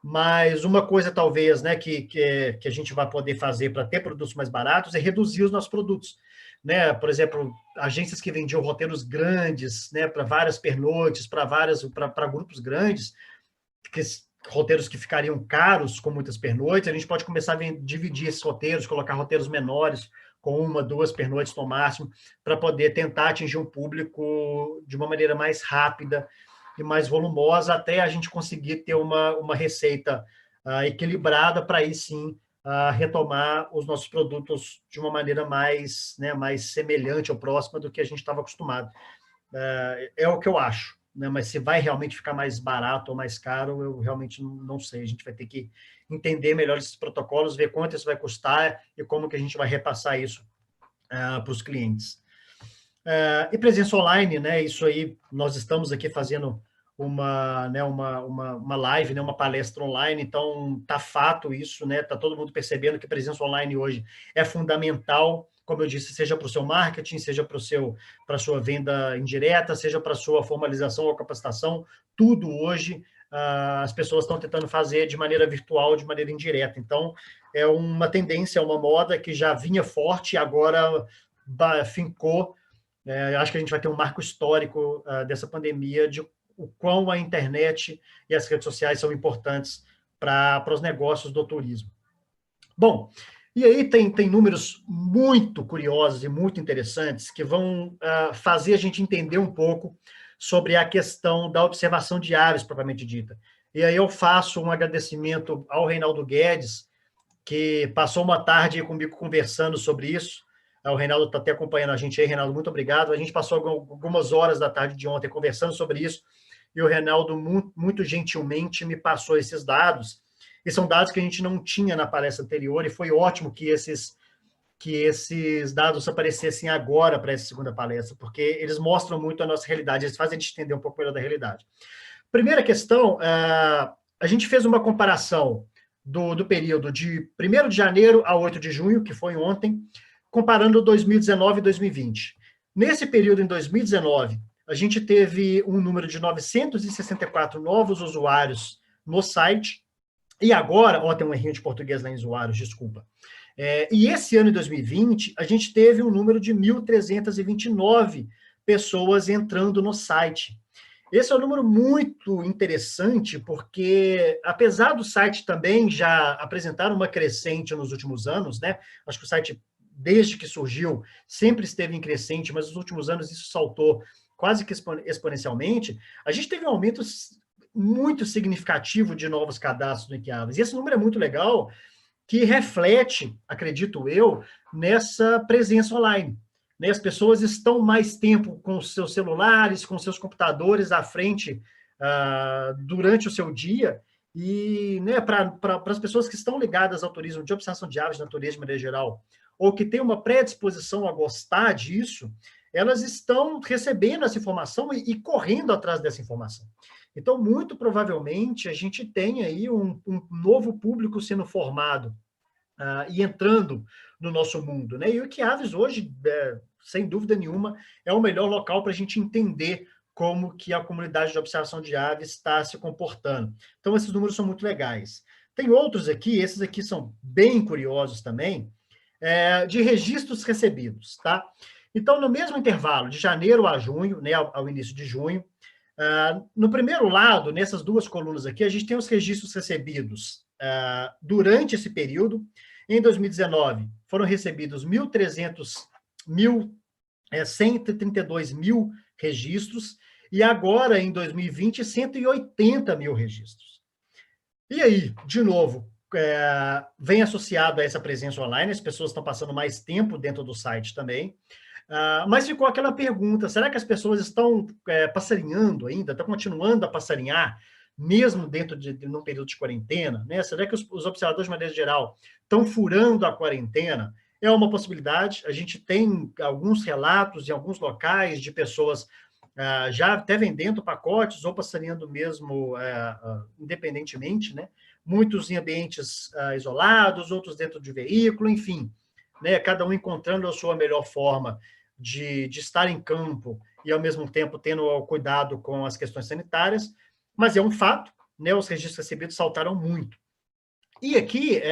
Mas uma coisa, talvez, né, que a gente vai poder fazer para ter produtos mais baratos é reduzir os nossos produtos. Né? Por exemplo, agências que vendiam roteiros grandes, né, para várias pernoites, para grupos grandes, roteiros que ficariam caros com muitas pernoites, a gente pode começar a dividir esses roteiros, colocar roteiros menores, com 1, 2 pernoites no máximo, para poder tentar atingir um público de uma maneira mais rápida e mais volumosa, até a gente conseguir ter uma receita equilibrada para aí sim retomar os nossos produtos de uma maneira mais, né, mais semelhante ou próxima do que a gente estava acostumado. É o que eu acho, né? Mas se vai realmente ficar mais barato ou mais caro, eu realmente não sei. A gente vai ter que entender melhor esses protocolos, ver quanto isso vai custar e como que a gente vai repassar isso para os clientes. E presença online, né? Isso aí, nós estamos aqui fazendo uma live, né, uma palestra online, então tá fato isso, né? Tá todo mundo percebendo que presença online hoje é fundamental, como eu disse, seja para o seu marketing, seja para a sua venda indireta, seja para a sua formalização ou capacitação, tudo hoje as pessoas estão tentando fazer de maneira virtual, de maneira indireta. Então, é uma tendência, é uma moda que já vinha forte e agora fincou. Acho que a gente vai ter um marco histórico dessa pandemia de o quão a internet e as redes sociais são importantes para os negócios do turismo. Bom, e aí tem números muito curiosos e muito interessantes que vão fazer a gente entender um pouco sobre a questão da observação de aves, propriamente dita. E aí eu faço um agradecimento ao Reinaldo Guedes, que passou uma tarde comigo conversando sobre isso. O Reinaldo está até acompanhando a gente aí. Reinaldo, muito obrigado. A gente passou algumas horas da tarde de ontem conversando sobre isso, e o Reinaldo, muito gentilmente, me passou esses dados, e são dados que a gente não tinha na palestra anterior, e foi ótimo que esses dados aparecessem agora para essa segunda palestra, porque eles mostram muito a nossa realidade, eles fazem a gente entender um pouco melhor da realidade. Primeira questão, a gente fez uma comparação do período de 1º de janeiro a 8 de junho, que foi ontem, comparando 2019 e 2020. Nesse período, em 2019, a gente teve um número de 964 novos usuários no site, e agora, tem um errinho de português lá em usuários, desculpa. E esse ano, em 2020, a gente teve um número de 1.329 pessoas entrando no site. Esse é um número muito interessante, porque, apesar do site também já apresentar uma crescente nos últimos anos, né? Acho que o site, desde que surgiu, sempre esteve em crescente, mas nos últimos anos isso saltou quase que exponencialmente. A gente teve um aumento muito significativo de novos cadastros no Equiaves. E esse número é muito legal, que reflete, acredito eu, nessa presença online. As pessoas estão mais tempo com os seus celulares, com seus computadores à frente durante o seu dia, e para as pessoas que estão ligadas ao turismo de observação de aves, natureza de maneira geral, ou que têm uma predisposição a gostar disso, elas estão recebendo essa informação e correndo atrás dessa informação. Então, muito provavelmente, a gente tem aí um novo público sendo formado e entrando no nosso mundo, né? E o Equiaves hoje, sem dúvida nenhuma, é o melhor local para a gente entender como que a comunidade de observação de aves está se comportando. Então, esses números são muito legais. Tem outros aqui, esses aqui são bem curiosos também, de registros recebidos, tá? Então, no mesmo intervalo, de janeiro a junho, né, ao início de junho, no primeiro lado, nessas duas colunas aqui, a gente tem os registros recebidos durante esse período. Em 2019, foram recebidos 132 mil registros, e agora, em 2020, 180 mil registros. E aí, de novo, vem associado a essa presença online, as pessoas estão passando mais tempo dentro do site também, mas ficou aquela pergunta, será que as pessoas estão passarinhando ainda, estão continuando a passarinhar, mesmo dentro de um período de quarentena, né? Será que os observadores, de maneira geral, estão furando a quarentena? É uma possibilidade. A gente tem alguns relatos em alguns locais de pessoas já até vendendo pacotes ou passarinhando mesmo independentemente, né? Muitos em ambientes isolados, outros dentro de veículo, enfim, né? Cada um encontrando a sua melhor forma de estar em campo e, ao mesmo tempo, tendo cuidado com as questões sanitárias. Mas é um fato, né? Os registros recebidos saltaram muito. E aqui,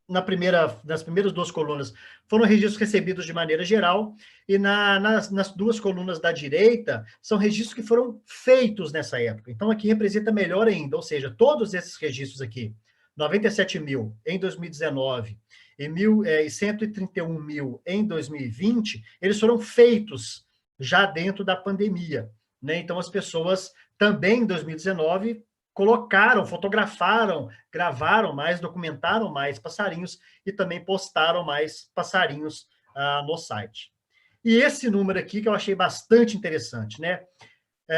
nas primeiras duas colunas, foram registros recebidos de maneira geral, e nas duas colunas da direita, são registros que foram feitos nessa época. Então, aqui representa melhor ainda, ou seja, todos esses registros aqui, 97 mil em 2019 e 131 mil em 2020, eles foram feitos já dentro da pandemia. né? Então, as pessoas também, em 2019, colocaram, fotografaram, gravaram mais, documentaram mais passarinhos e também postaram mais passarinhos no site. E esse número aqui que eu achei bastante interessante, né?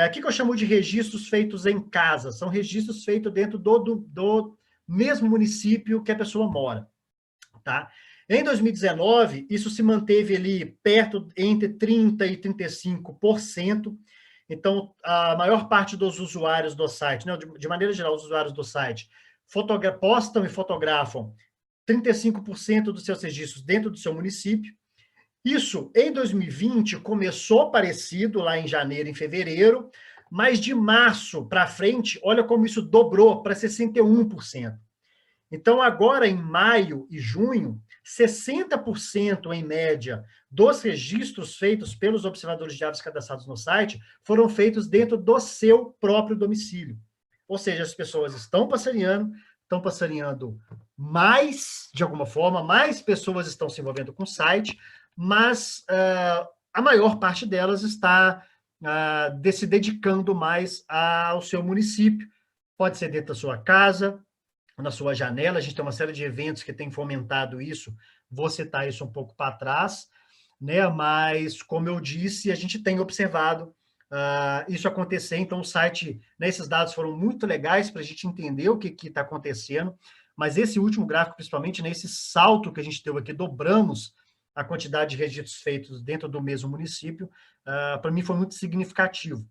O que eu chamo de registros feitos em casa? São registros feitos dentro do mesmo município que a pessoa mora, tá? Em 2019, isso se manteve ali perto entre 30% e 35%. Então, a maior parte dos usuários do site, né, de maneira geral, os usuários do site, postam e fotografam 35% dos seus registros dentro do seu município. Isso, em 2020, começou parecido lá em janeiro, em fevereiro, mas de março para frente, olha como isso dobrou para 61%. Então, agora em maio e junho, 60% em média dos registros feitos pelos observadores de aves cadastrados no site foram feitos dentro do seu próprio domicílio. Ou seja, as pessoas estão passarinhando mais, de alguma forma, mais pessoas estão se envolvendo com o site, mas a maior parte delas está se dedicando mais ao seu município. Pode ser dentro da sua casa, na sua janela, a gente tem uma série de eventos que tem fomentado isso, vou citar isso um pouco para trás, né? Mas, como eu disse, a gente tem observado isso acontecer, então o site, né, esses dados foram muito legais para a gente entender o que está acontecendo, mas esse último gráfico, principalmente, nesse salto que a gente teve aqui, dobramos a quantidade de registros feitos dentro do mesmo município, para mim foi muito significativo.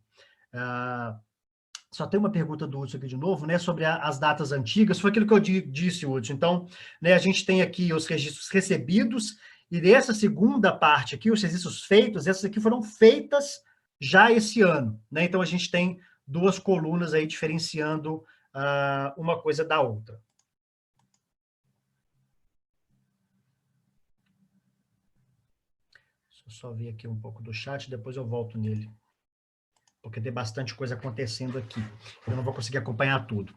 Só tem uma pergunta do Hudson aqui de novo, né, sobre as datas antigas, foi aquilo que eu disse, Hudson. Então, né, a gente tem aqui os registros recebidos, e dessa segunda parte aqui, os registros feitos, essas aqui foram feitas já esse ano, né? Então, a gente tem duas colunas aí diferenciando uma coisa da outra. Deixa eu só ver aqui um pouco do chat, depois eu volto nele, porque tem bastante coisa acontecendo aqui. Eu não vou conseguir acompanhar tudo.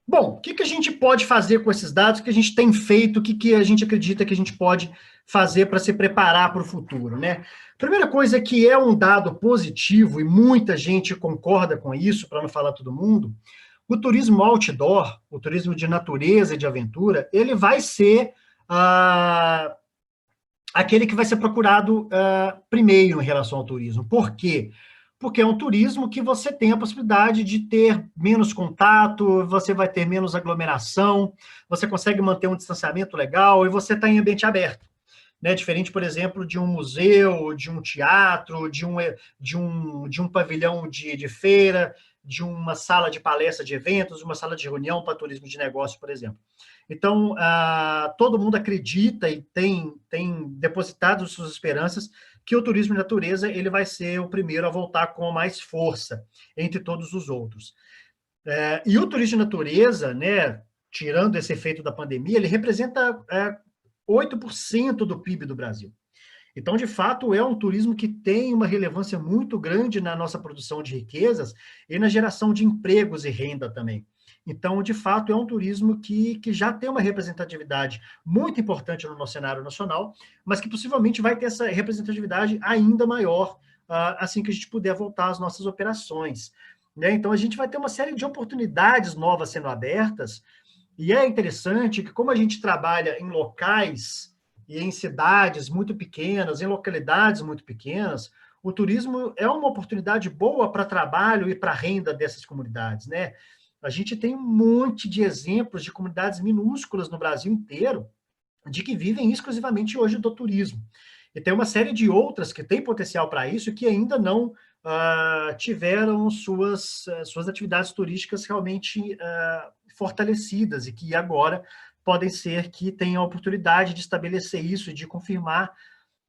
Bom, o que a gente pode fazer com esses dados? O que a gente tem feito? O que a gente acredita que a gente pode fazer para se preparar para o futuro, né? Primeira coisa é que é um dado positivo, e muita gente concorda com isso, para não falar todo mundo, o turismo outdoor, o turismo de natureza e de aventura, ele vai ser aquele que vai ser procurado primeiro em relação ao turismo. Por quê? Porque é um turismo que você tem a possibilidade de ter menos contato, você vai ter menos aglomeração, você consegue manter um distanciamento legal e você está em ambiente aberto, né? Diferente, por exemplo, de um museu, de um teatro, de um pavilhão de feira, de uma sala de palestra de eventos, uma sala de reunião para turismo de negócio, por exemplo. Então, todo mundo acredita e tem depositado suas esperanças que o turismo de natureza ele vai ser o primeiro a voltar com mais força entre todos os outros. E o turismo de natureza, né, tirando esse efeito da pandemia, ele representa 8% do PIB do Brasil. Então, de fato, é um turismo que tem uma relevância muito grande na nossa produção de riquezas e na geração de empregos e renda também. Então, de fato, é um turismo que já tem uma representatividade muito importante no nosso cenário nacional, mas que possivelmente vai ter essa representatividade ainda maior assim que a gente puder voltar às nossas operações, né? Então, a gente vai ter uma série de oportunidades novas sendo abertas, e é interessante que, como a gente trabalha em locais e em cidades muito pequenas, em localidades muito pequenas, o turismo é uma oportunidade boa para trabalho e para renda dessas comunidades, né? A gente tem um monte de exemplos de comunidades minúsculas no Brasil inteiro de que vivem exclusivamente hoje do turismo. E tem uma série de outras que têm potencial para isso e que ainda não tiveram suas atividades turísticas realmente fortalecidas e que agora podem ser que tenham a oportunidade de estabelecer isso e de confirmar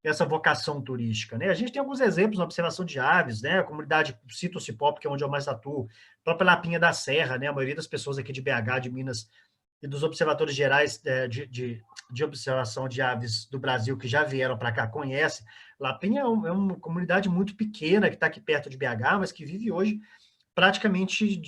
essa vocação turística, né? A gente tem alguns exemplos na observação de aves, né? A comunidade Cito Cipó, que é onde eu mais atuo, a própria Lapinha da Serra, né? A maioria das pessoas aqui de BH, de Minas, e dos observatórios gerais de observação de aves do Brasil que já vieram para cá conhece. Lapinha é uma comunidade muito pequena que está aqui perto de BH, mas que vive hoje praticamente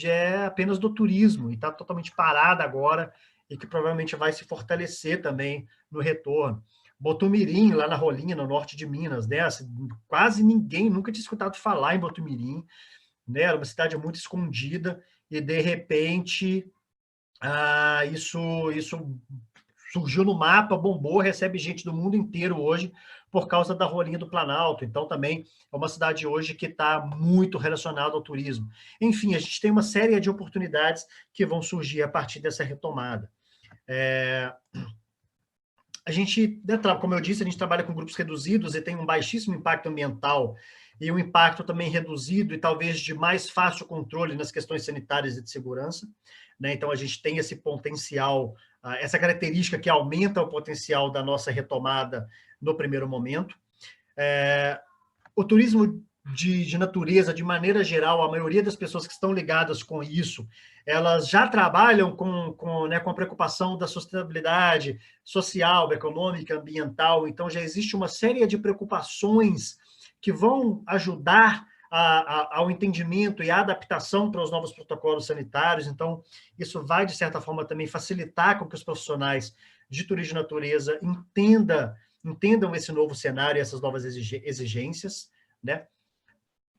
apenas do turismo e está totalmente parada agora e que provavelmente vai se fortalecer também no retorno. Botumirim, lá na Rolinha, no norte de Minas, né? Assim, quase ninguém nunca tinha escutado falar em Botumirim, né? Era uma cidade muito escondida, e de repente isso surgiu no mapa, bombou, recebe gente do mundo inteiro hoje por causa da Rolinha do Planalto. Então, também é uma cidade hoje que está muito relacionada ao turismo. Enfim, a gente tem uma série de oportunidades que vão surgir a partir dessa retomada. A gente, como eu disse, a gente trabalha com grupos reduzidos e tem um baixíssimo impacto ambiental e um impacto também reduzido e talvez de mais fácil controle nas questões sanitárias e de segurança, né? Então, a gente tem esse potencial, essa característica que aumenta o potencial da nossa retomada no primeiro momento. O turismo de natureza, de maneira geral, a maioria das pessoas que estão ligadas com isso, elas já trabalham né, com a preocupação da sustentabilidade social, econômica, ambiental. Então, já existe uma série de preocupações que vão ajudar ao entendimento e à adaptação para os novos protocolos sanitários. Então, isso vai, de certa forma, também facilitar com que os profissionais de turismo de natureza entendam esse novo cenário, essas novas exigências, né?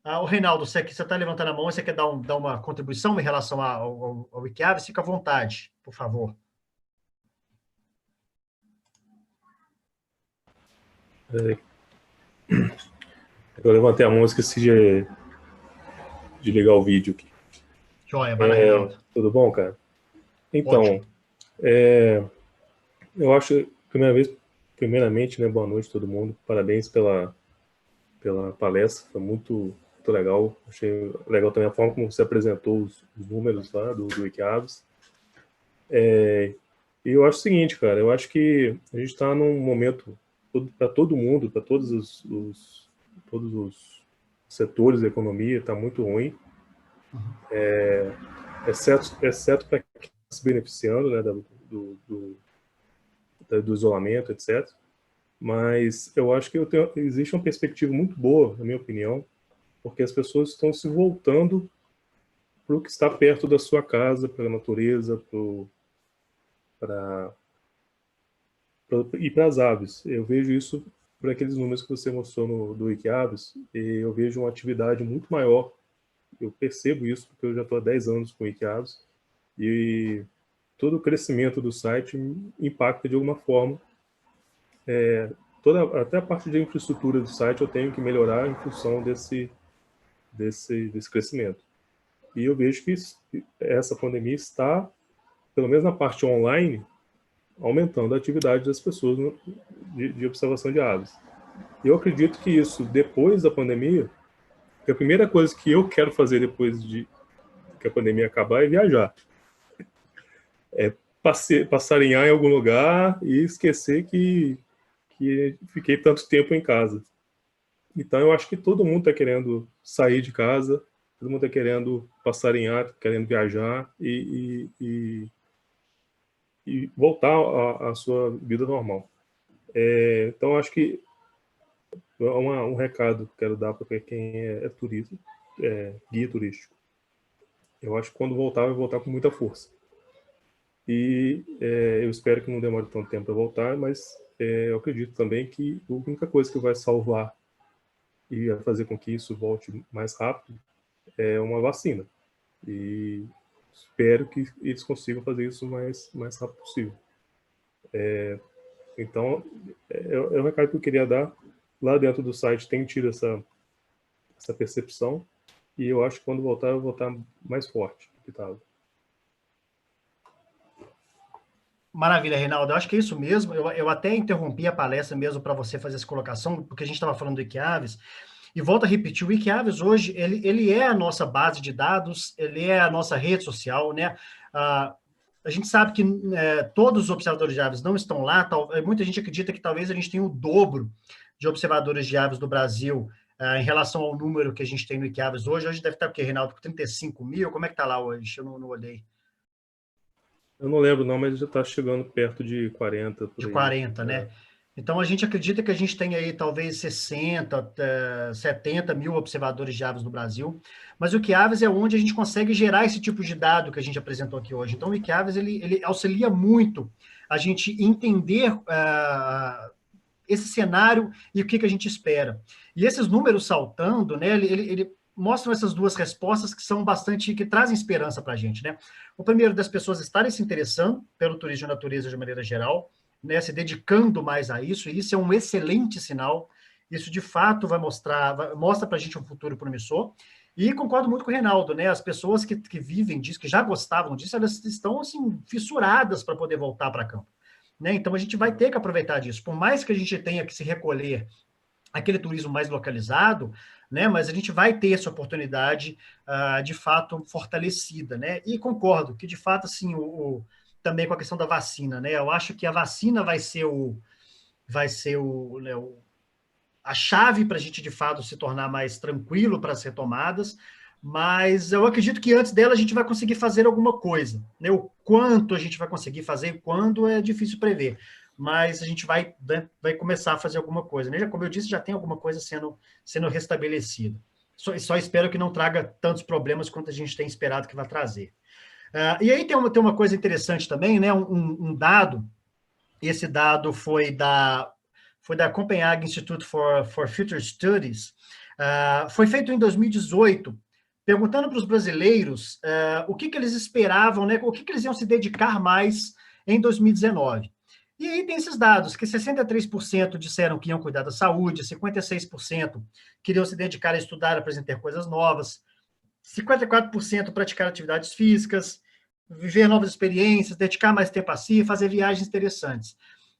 O Reinaldo, você está levantando a mão, você quer dar uma contribuição em relação ao Wikiavis? Fica à vontade, por favor. Eu levantei a mão e esqueci de ligar o vídeo aqui. Joia, vai lá, Reinaldo. Tudo bom, cara? Então, eu acho, primeiramente, né, boa noite a todo mundo. Parabéns pela palestra, foi muito legal. Achei legal também a forma como você apresentou os números lá do Wikiavis. E eu acho o seguinte, cara, eu acho que a gente está num momento, para todo mundo, para todos os setores da economia, está muito ruim, exceto para quem está se beneficiando, né, do isolamento, etc. Mas eu acho que existe uma perspectiva muito boa, na minha opinião, porque as pessoas estão se voltando para o que está perto da sua casa, para a natureza, e para as aves. Eu vejo isso por aqueles números que você mostrou do Wikiavis, e eu vejo uma atividade muito maior. Eu percebo isso, porque eu já estou há 10 anos com o Wikiavis, e todo o crescimento do site impacta de alguma forma. Até a parte de infraestrutura do site eu tenho que melhorar em função desse crescimento. E eu vejo que essa pandemia está, pelo menos na parte online, aumentando a atividade das pessoas de observação de aves. E eu acredito que isso, depois da pandemia, que a primeira coisa que eu quero fazer depois de que a pandemia acabar é viajar. É passarinhar em algum lugar e esquecer que fiquei tanto tempo em casa. Então, eu acho que todo mundo está querendo sair de casa, todo mundo está querendo passarinhar, querendo viajar e voltar à sua vida normal. Então, acho que um recado que quero dar para quem é turista, guia turístico. Eu acho que quando voltar, vai voltar com muita força. E eu espero que não demore tanto tempo para voltar, mas eu acredito também que a única coisa que vai salvar e vai fazer com que isso volte mais rápido é uma vacina. E espero que eles consigam fazer isso o mais rápido possível. Então, é o recado que eu queria dar. Lá dentro do site tem tido essa percepção, e eu acho que quando voltar, eu vou voltar mais forte do que estava. Maravilha, Reinaldo. Eu acho que é isso mesmo. Eu até interrompi a palestra mesmo para você fazer essa colocação, porque a gente estava falando do Wikiavis. E volto a repetir, o Wikiavis hoje, ele é a nossa base de dados, ele é a nossa rede social, né? A gente sabe que todos os observadores de aves não estão lá, muita gente acredita que talvez a gente tenha o dobro de observadores de aves do Brasil em relação ao número que a gente tem no Wikiavis hoje. Hoje deve estar o quê, Reinaldo? Com 35 mil? Como é que está lá hoje? Eu não olhei. Eu não lembro não, mas já está chegando perto de 40. De 40, né? Então, a gente acredita que a gente tem aí talvez 60, 70 mil observadores de aves no Brasil, mas o Wikiavis é onde a gente consegue gerar esse tipo de dado que a gente apresentou aqui hoje. Então, o Wikiavis, ele auxilia muito a gente entender esse cenário e o que a gente espera. E esses números saltando, né, ele mostram essas duas respostas que são bastante, que trazem esperança para a gente, né? O primeiro, das pessoas estarem se interessando pelo turismo de natureza de maneira geral, né, se dedicando mais a isso, e isso é um excelente sinal. Isso, de fato, mostra para a gente um futuro promissor. E concordo muito com o Reinaldo, né? As pessoas que vivem disso, que já gostavam disso, elas estão, assim, fissuradas para poder voltar para campo, né? Então, a gente vai ter que aproveitar disso. Por mais que a gente tenha que se recolher aquele turismo mais localizado, né? Mas a gente vai ter essa oportunidade, de fato, fortalecida, né? E concordo que, de fato, assim, também com a questão da vacina, né? Eu acho que a vacina vai ser né, a chave para a gente, de fato, se tornar mais tranquilo para as retomadas, mas eu acredito que antes dela a gente vai conseguir fazer alguma coisa, né? O quanto a gente vai conseguir fazer, quando é difícil prever, mas a gente vai, né, vai começar a fazer alguma coisa, né? Como eu disse, já tem alguma coisa sendo restabelecida. Só espero que não traga tantos problemas quanto a gente tem esperado que vai trazer. E aí tem uma coisa interessante também, né? Um dado, esse dado foi da Copenhagen Institute for Future Studies, foi feito em 2018, perguntando para os brasileiros o que eles esperavam, né, o que eles iam se dedicar mais em 2019. E aí tem esses dados, que 63% disseram que iam cuidar da saúde, 56% queriam se dedicar a estudar, a aprender coisas novas, 54% praticar atividades físicas, viver novas experiências, dedicar mais tempo a si, fazer viagens interessantes.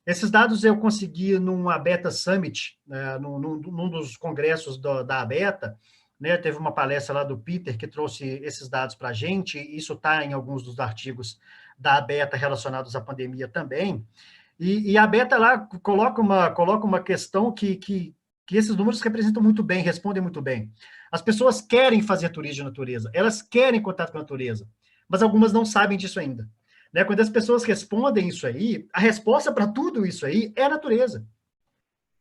Esses dados eu consegui num Abeta Summit, num dos congressos da Abeta, né? Teve uma palestra lá do Peter que trouxe esses dados para a gente, e isso está em alguns dos artigos da Abeta relacionados à pandemia também, e a Abeta lá coloca uma questão que esses números representam muito bem, respondem muito bem. As pessoas querem fazer turismo de natureza, elas querem contato com a natureza, mas algumas não sabem disso ainda. Né? Quando as pessoas respondem isso aí, a resposta para tudo isso aí é a natureza.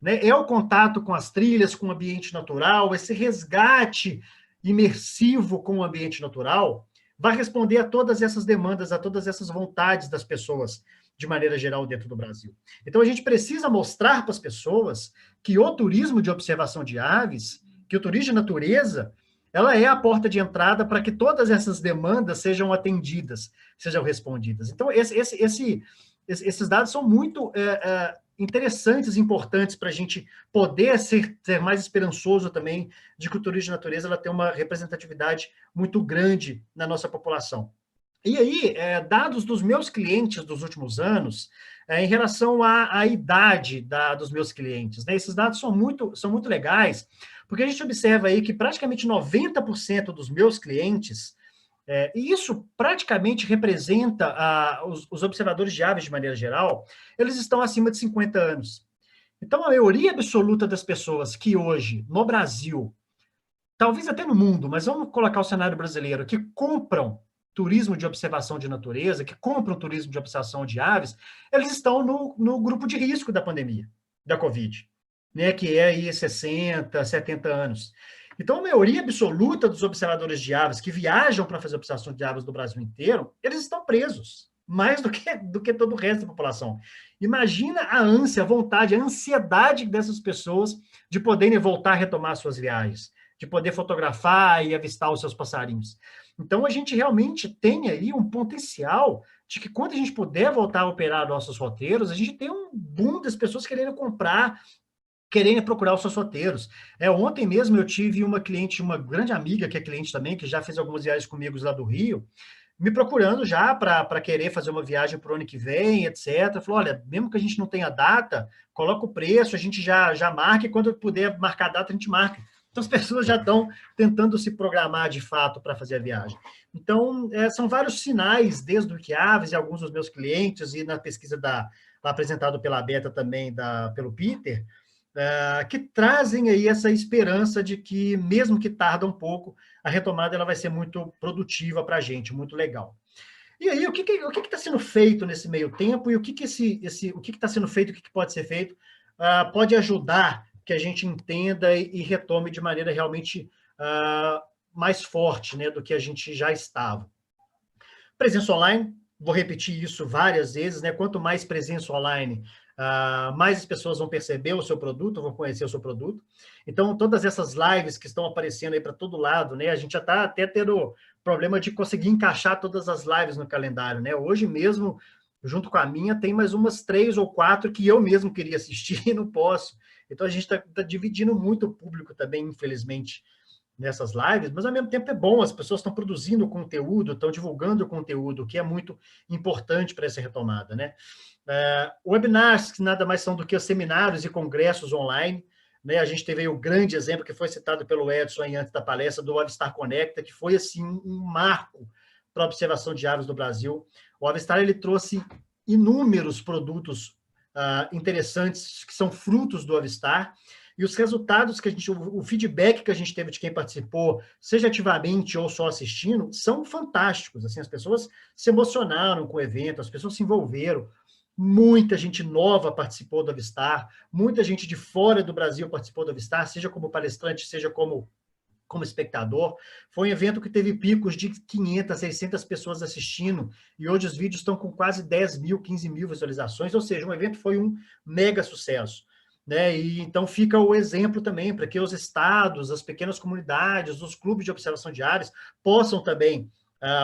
Né? É o contato com as trilhas, com o ambiente natural, esse resgate imersivo com o ambiente natural vai responder a todas essas demandas, a todas essas vontades das pessoas, de maneira geral, dentro do Brasil. Então, a gente precisa mostrar para as pessoas que o turismo de observação de aves, que o turismo de natureza, ela é a porta de entrada para que todas essas demandas sejam atendidas, sejam respondidas. Então, esses dados são muito interessantes e importantes para a gente poder ser mais esperançoso também de que o turismo de natureza ela tem uma representatividade muito grande na nossa população. E aí, dados dos meus clientes dos últimos anos, em relação à idade dos meus clientes, né? Esses dados são muito legais, porque a gente observa aí que praticamente 90% dos meus clientes, e isso praticamente representa os observadores de aves de maneira geral, eles estão acima de 50 anos. Então, a maioria absoluta das pessoas que hoje, no Brasil, talvez até no mundo, mas vamos colocar o cenário brasileiro, que compram turismo de observação de natureza, que compram turismo de observação de aves, eles estão no grupo de risco da pandemia, da Covid, né, que é aí 60, 70 anos. Então, a maioria absoluta dos observadores de aves que viajam para fazer observação de aves do Brasil inteiro, eles estão presos, mais do que todo o resto da população. Imagina a ânsia, a vontade, a ansiedade dessas pessoas de poderem voltar a retomar suas viagens, de poder fotografar e avistar os seus passarinhos. Então, a gente realmente tem aí um potencial de que quando a gente puder voltar a operar nossos roteiros, a gente tem um boom das pessoas querendo comprar, querendo procurar os seus roteiros. Ontem mesmo eu tive uma cliente, uma grande amiga, que é cliente também, que já fez algumas viagens comigo lá do Rio, me procurando já para querer fazer uma viagem para o ano que vem, etc. Falou, olha, mesmo que a gente não tenha data, coloca o preço, a gente já marca, e quando puder marcar a data, a gente marca. Então, as pessoas já estão tentando se programar de fato para fazer a viagem. Então, são vários sinais, desde o que aves e alguns dos meus clientes, e na pesquisa apresentada pela Beta também, pelo Peter, que trazem aí essa esperança de que, mesmo que tarda um pouco, a retomada ela vai ser muito produtiva para a gente, muito legal. E aí, o que está sendo feito nesse meio tempo, e o que está sendo feito, o que pode ser feito, pode ajudar que a gente entenda e retome de maneira realmente mais forte, né, do que a gente já estava. Presença online, vou repetir isso várias vezes, né? Quanto mais presença online mais as pessoas vão perceber o seu produto, vão conhecer o seu produto. Então, todas essas lives que estão aparecendo aí para todo lado, né? A gente já está até tendo problema de conseguir encaixar todas as lives no calendário, né? Hoje mesmo, junto com a minha, tem mais umas 3 ou 4 que eu mesmo queria assistir e não posso. Então, a gente está dividindo muito o público também, infelizmente, nessas lives, mas ao mesmo tempo é bom, as pessoas estão produzindo conteúdo, estão divulgando conteúdo, o que é muito importante para essa retomada, né? Webinars, que nada mais são do que seminários e congressos online, né? A gente teve aí o grande exemplo que foi citado pelo Edson aí antes da palestra, do Avistar Conecta, que foi assim um marco para a observação de aves no Brasil. O Avistar ele trouxe inúmeros produtos interessantes que são frutos do Avistar, e os resultados que o feedback que a gente teve de quem participou, seja ativamente ou só assistindo, são fantásticos. Assim, as pessoas se emocionaram com o evento, as pessoas se envolveram. Muita gente nova participou do Avistar, muita gente de fora do Brasil participou do Avistar, seja como palestrante, seja como espectador. Foi um evento que teve picos de 500, 600 pessoas assistindo, e hoje os vídeos estão com quase 10 mil, 15 mil visualizações, ou seja, o evento foi um mega sucesso. Né? E então fica o exemplo também para que os estados, as pequenas comunidades, os clubes de observação de aves possam também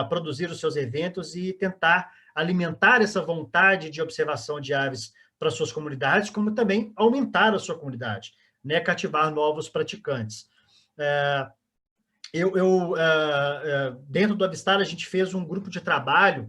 produzir os seus eventos e tentar alimentar essa vontade de observação de aves para suas comunidades, como também aumentar a sua comunidade, né? Cativar novos praticantes. Dentro do Avistar, a gente fez um grupo de trabalho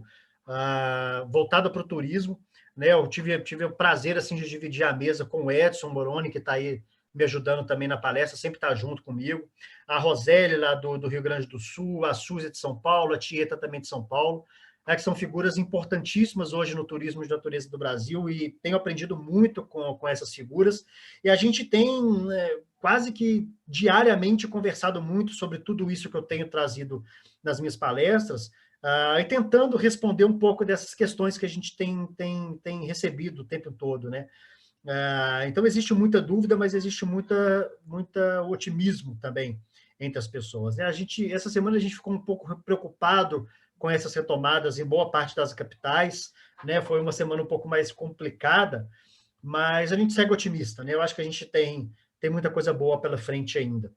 voltado para o turismo, né? Eu tive o prazer assim, de dividir a mesa com o Edson Moroni, que está aí me ajudando também na palestra, sempre está junto comigo, a Roseli, lá do Rio Grande do Sul, a Suzy de São Paulo, a Tieta também de São Paulo, que são figuras importantíssimas hoje no turismo de natureza do Brasil, e tenho aprendido muito com essas figuras, e a gente tem quase que diariamente conversado muito sobre tudo isso que eu tenho trazido nas minhas palestras, e tentando responder um pouco dessas questões que a gente tem recebido o tempo todo, né? Então, existe muita dúvida, mas existe muita otimismo também entre as pessoas, né? Essa semana a gente ficou um pouco preocupado com essas retomadas em boa parte das capitais, né? Foi uma semana um pouco mais complicada, mas a gente segue otimista, né? Eu acho que a gente tem muita coisa boa pela frente ainda.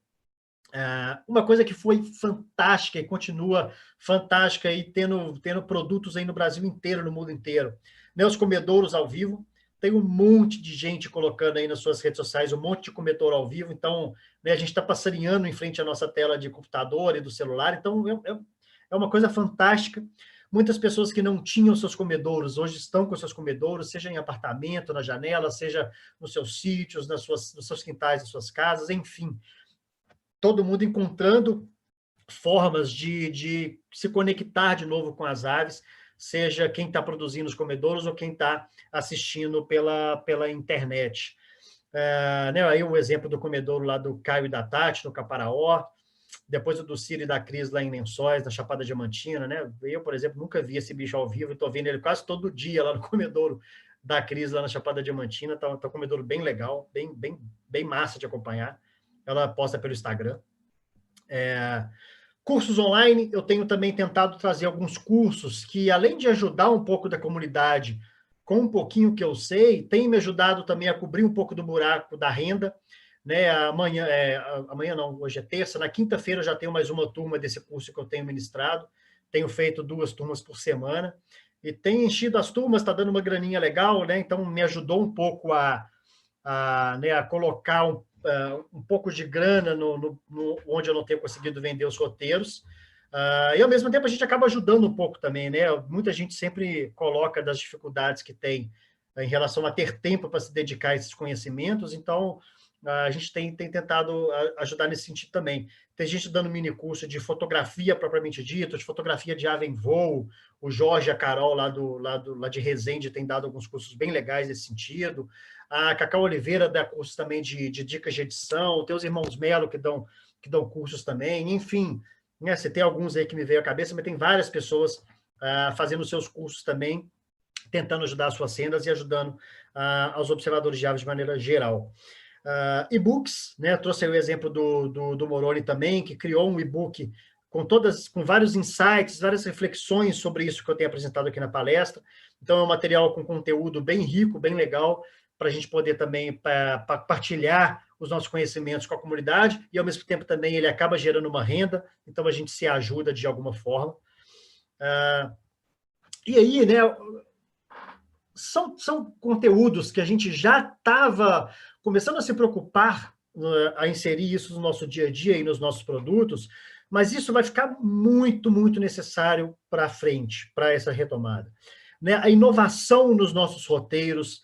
Uma coisa que foi fantástica e continua fantástica, e tendo produtos aí no Brasil inteiro, no mundo inteiro, né? Os comedouros ao vivo. Tem um monte de gente colocando aí nas suas redes sociais, um monte de comedouro ao vivo, então, né, a gente está passarinhando em frente à nossa tela de computador e do celular, então é uma coisa fantástica. Muitas pessoas que não tinham seus comedouros, hoje estão com seus comedouros, seja em apartamento, na janela, seja nos seus sítios, nos seus quintais, nas suas casas, enfim. Todo mundo encontrando formas de se conectar de novo com as aves, seja quem está produzindo os comedouros ou quem está assistindo pela internet. Né, aí o exemplo do comedouro lá do Caio e da Tati, no Caparaó, depois o do Ciro e da Cris lá em Lençóis, na Chapada Diamantina, né? Eu, por exemplo, nunca vi esse bicho ao vivo, estou vendo ele quase todo dia lá no comedouro da Cris, lá na Chapada Diamantina. Tá um comedouro bem legal, bem massa de acompanhar. Ela posta pelo Instagram. Cursos online, eu tenho também tentado trazer alguns cursos que, além de ajudar um pouco da comunidade com um pouquinho que eu sei, tem me ajudado também a cobrir um pouco do buraco da renda, né? Amanhã não, hoje é terça, na quinta-feira eu já tenho mais uma turma desse curso que eu tenho ministrado, tenho feito 2 turmas por semana, e tem enchido as turmas, está dando uma graninha legal, né? Então me ajudou um pouco a colocar um pouco de grana onde eu não tenho conseguido vender os roteiros, e ao mesmo tempo a gente acaba ajudando um pouco também, né? Muita gente sempre coloca das dificuldades que tem em relação a ter tempo para se dedicar a esses conhecimentos, então a gente tem tentado ajudar nesse sentido também. Tem gente dando mini curso de fotografia propriamente dito, de fotografia de ave em voo. O Jorge e a Carol lá de Resende tem dado alguns cursos bem legais nesse sentido. A Cacau Oliveira dá cursos também de dicas de edição. Tem os irmãos Melo que dão cursos também. Enfim, né, você tem alguns aí que me veio à cabeça, mas tem várias pessoas fazendo seus cursos também, tentando ajudar as suas sendas e ajudando aos observadores de aves de maneira geral. E-books, né? Eu trouxe aí o exemplo do Moroni também, que criou um e-book com vários insights, várias reflexões sobre isso que eu tenho apresentado aqui na palestra. Então, é um material com conteúdo bem rico, bem legal, para a gente poder também partilhar os nossos conhecimentos com a comunidade, e ao mesmo tempo também ele acaba gerando uma renda, então a gente se ajuda de alguma forma. E aí, né, são conteúdos que a gente já estava começando a se preocupar, a inserir isso no nosso dia a dia e nos nossos produtos, mas isso vai ficar muito, muito necessário para frente, para essa retomada. Né? A inovação nos nossos roteiros,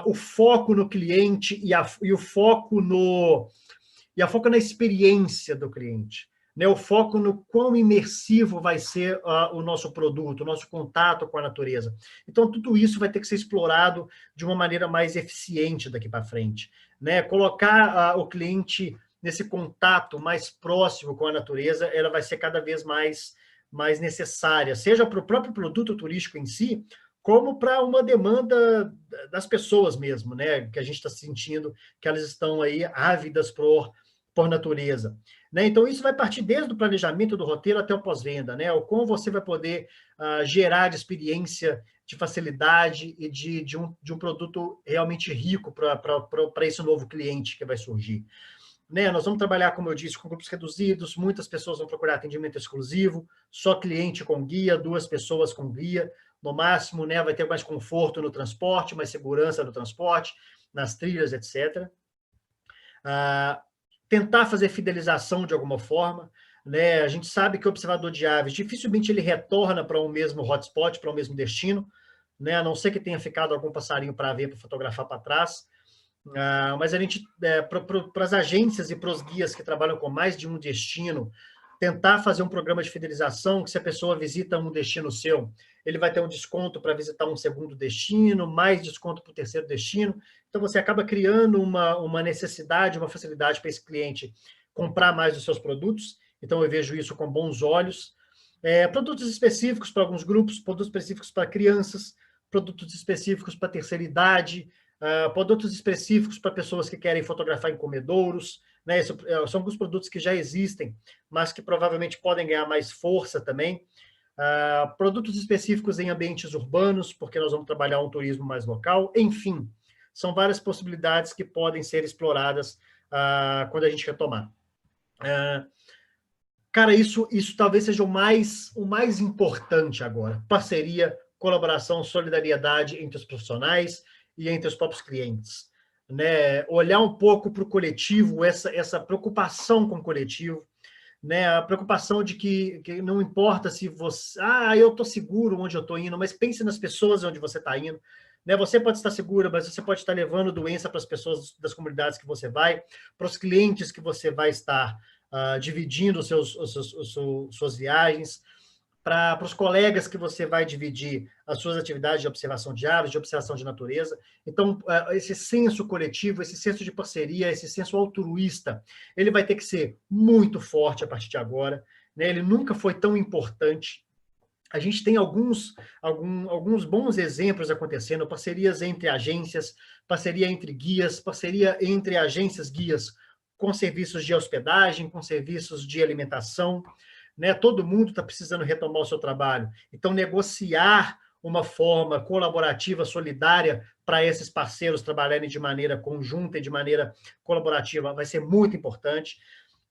o foco no cliente e o foco na experiência do cliente. Né? O foco no quão imersivo vai ser o nosso produto, o nosso contato com a natureza. Então, tudo isso vai ter que ser explorado de uma maneira mais eficiente daqui para frente. Né? Colocar o cliente nesse contato mais próximo com a natureza, ela vai ser cada vez mais necessária, seja para o próprio produto turístico em si, como para uma demanda das pessoas mesmo, né? Que a gente está sentindo que elas estão aí ávidas por natureza. Né? Então, isso vai partir desde o planejamento do roteiro até o pós-venda, né? O como você vai poder gerar experiência de facilidade e de um produto realmente rico para esse novo cliente que vai surgir. Né? Nós vamos trabalhar, como eu disse, com grupos reduzidos, muitas pessoas vão procurar atendimento exclusivo, só cliente com guia, 2 pessoas com guia, no máximo, né? Vai ter mais conforto no transporte, mais segurança no transporte, nas trilhas, etc. Tentar fazer fidelização de alguma forma, né? A gente sabe que o observador de aves, dificilmente ele retorna para um mesmo hotspot, para o mesmo destino, né? A não ser que tenha ficado algum passarinho para ver, para fotografar para trás. Mas a gente, para as agências e para os guias que trabalham com mais de um destino, tentar fazer um programa de fidelização, que se a pessoa visita um destino seu, ele vai ter um desconto para visitar um segundo destino, mais desconto para o terceiro destino. Então, você acaba criando uma necessidade, uma facilidade para esse cliente comprar mais dos seus produtos. Então, eu vejo isso com bons olhos. Produtos específicos para alguns grupos, produtos específicos para crianças, produtos específicos para terceira idade, produtos específicos para pessoas que querem fotografar em comedouros, né? São alguns produtos que já existem, mas que provavelmente podem ganhar mais força também. Produtos específicos em ambientes urbanos, porque nós vamos trabalhar um turismo mais local. Enfim, são várias possibilidades que podem ser exploradas quando a gente retomar. Cara, isso talvez seja o mais importante agora. Parceria, colaboração, solidariedade entre os profissionais e entre os próprios clientes. Né? Olhar um pouco para o coletivo, essa preocupação com o coletivo, né? A preocupação de que não importa se você... eu estou seguro onde eu estou indo, mas pense nas pessoas onde você está indo. Né? Você pode estar segura, mas você pode estar levando doença para as pessoas das comunidades que você vai, para os clientes que você vai estar dividindo suas viagens, para os colegas que você vai dividir as suas atividades de observação de aves, de observação de natureza. Então, esse senso coletivo, esse senso de parceria, esse senso altruísta, ele vai ter que ser muito forte a partir de agora. Né? Ele nunca foi tão importante. A gente tem alguns bons exemplos acontecendo, parcerias entre agências, parceria entre guias, parceria entre agências guias com serviços de hospedagem, com serviços de alimentação. Né? Todo mundo está precisando retomar o seu trabalho. Então, negociar uma forma colaborativa, solidária, para esses parceiros trabalharem de maneira conjunta e de maneira colaborativa vai ser muito importante.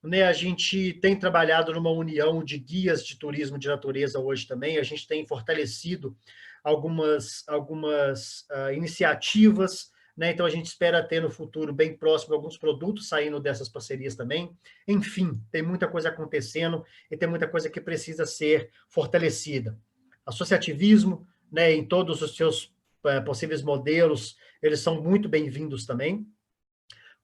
Né? A gente tem trabalhado numa união de guias de turismo de natureza hoje também, a gente tem fortalecido algumas iniciativas, né? Então, a gente espera ter no futuro, bem próximo, alguns produtos saindo dessas parcerias também. Enfim, tem muita coisa acontecendo e tem muita coisa que precisa ser fortalecida. Associativismo, né, em todos os seus possíveis modelos, eles são muito bem-vindos também.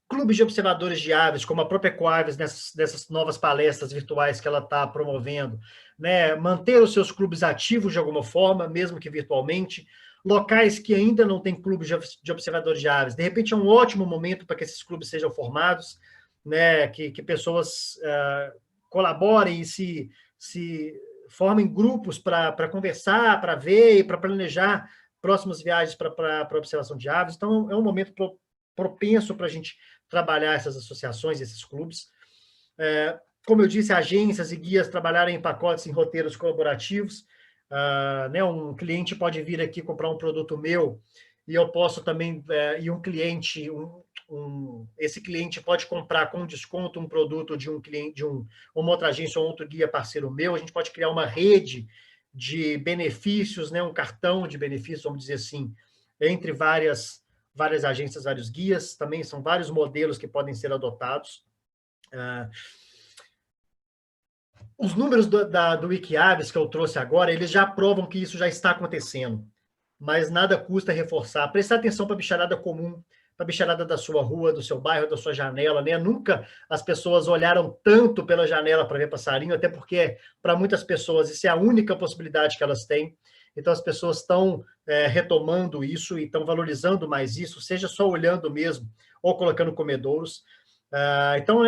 Clubes de observadores de aves, como a própria Ecoaves, nessas novas palestras virtuais que ela está promovendo, né? Manter os seus clubes ativos de alguma forma, mesmo que virtualmente. Locais que ainda não têm clubes de observadores de aves, de repente é um ótimo momento para que esses clubes sejam formados, né? Que pessoas colaborem e se formem grupos para conversar, para ver e para planejar próximas viagens para observação de aves. Então, é um momento propenso para a gente trabalhar essas associações, esses clubes. Como eu disse, agências e guias trabalharem em pacotes, em roteiros colaborativos. Né, um cliente pode vir aqui comprar um produto meu e eu posso também, e um cliente, esse cliente pode comprar com desconto um produto de um cliente, uma outra agência ou outro guia parceiro meu, a gente pode criar uma rede de benefícios, né, um cartão de benefícios, vamos dizer assim, entre várias agências, vários guias, também são vários modelos que podem ser adotados. Os números do Wikiaves que eu trouxe agora, eles já provam que isso já está acontecendo, mas nada custa reforçar. Prestar atenção para a bicharada comum, para a bicharada da sua rua, do seu bairro, da sua janela, né? Nunca as pessoas olharam tanto pela janela para ver passarinho, até porque, para muitas pessoas, isso é a única possibilidade que elas têm. Então, as pessoas estão retomando isso e estão valorizando mais isso, seja só olhando mesmo, ou colocando comedouros. Então,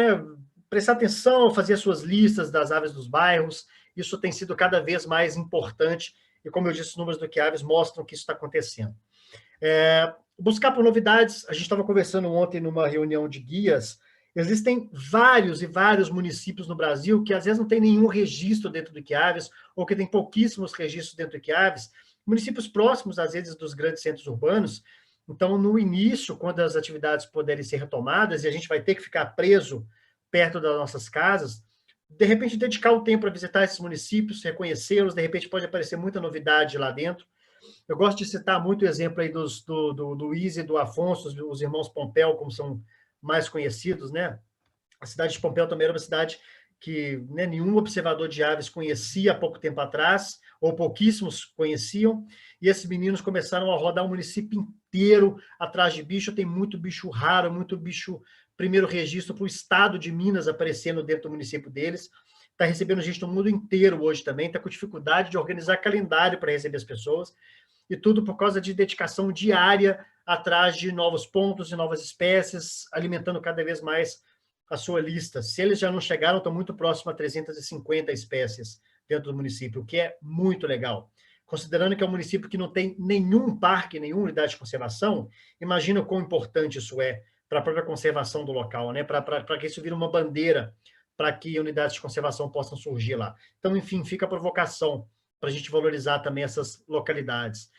prestar atenção, fazer as suas listas das aves dos bairros, isso tem sido cada vez mais importante, e como eu disse, os números do Wikiaves mostram que isso está acontecendo. Buscar por novidades, a gente estava conversando ontem numa reunião de guias, existem vários e vários municípios no Brasil que às vezes não tem nenhum registro dentro do Wikiaves, ou que tem pouquíssimos registros dentro do Wikiaves, municípios próximos, às vezes, dos grandes centros urbanos. Então, no início, quando as atividades puderem ser retomadas, e a gente vai ter que ficar preso perto das nossas casas, de repente dedicar o tempo para visitar esses municípios, reconhecê-los, de repente pode aparecer muita novidade lá dentro. Eu gosto de citar muito o exemplo aí do Luiz e do Afonso, os irmãos Pompeu, como são mais conhecidos, né? A cidade de Pompeu também era uma cidade que, né, nenhum observador de aves conhecia há pouco tempo atrás, ou pouquíssimos conheciam, e esses meninos começaram a rodar o município inteiro atrás de bicho. Tem muito bicho raro, muito bicho, primeiro registro para o estado de Minas aparecendo dentro do município deles. Está recebendo gente do mundo inteiro hoje também, está com dificuldade de organizar calendário para receber as pessoas, e tudo por causa de dedicação diária atrás de novos pontos e novas espécies, alimentando cada vez mais a sua lista. Se eles já não chegaram, estão muito próximo a 350 espécies dentro do município, o que é muito legal. Considerando que é um município que não tem nenhum parque, nenhuma unidade de conservação, imagina o quão importante isso é para a própria conservação do local, né? Para que isso vire uma bandeira para que unidades de conservação possam surgir lá. Então, enfim, fica a provocação para a gente valorizar também essas localidades.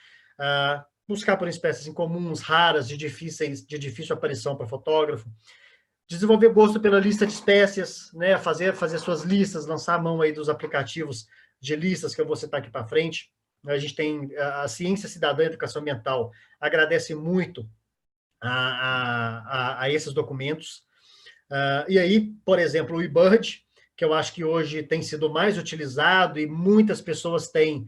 Buscar por espécies incomuns, raras, de difícil aparição para fotógrafo. Desenvolver gosto pela lista de espécies, né? Fazer suas listas, lançar a mão aí dos aplicativos de listas que eu vou citar aqui para frente. A gente tem a Ciência Cidadã e Educação Ambiental, agradece muito a esses documentos. E aí, por exemplo, o eBird, que eu acho que hoje tem sido mais utilizado e muitas pessoas têm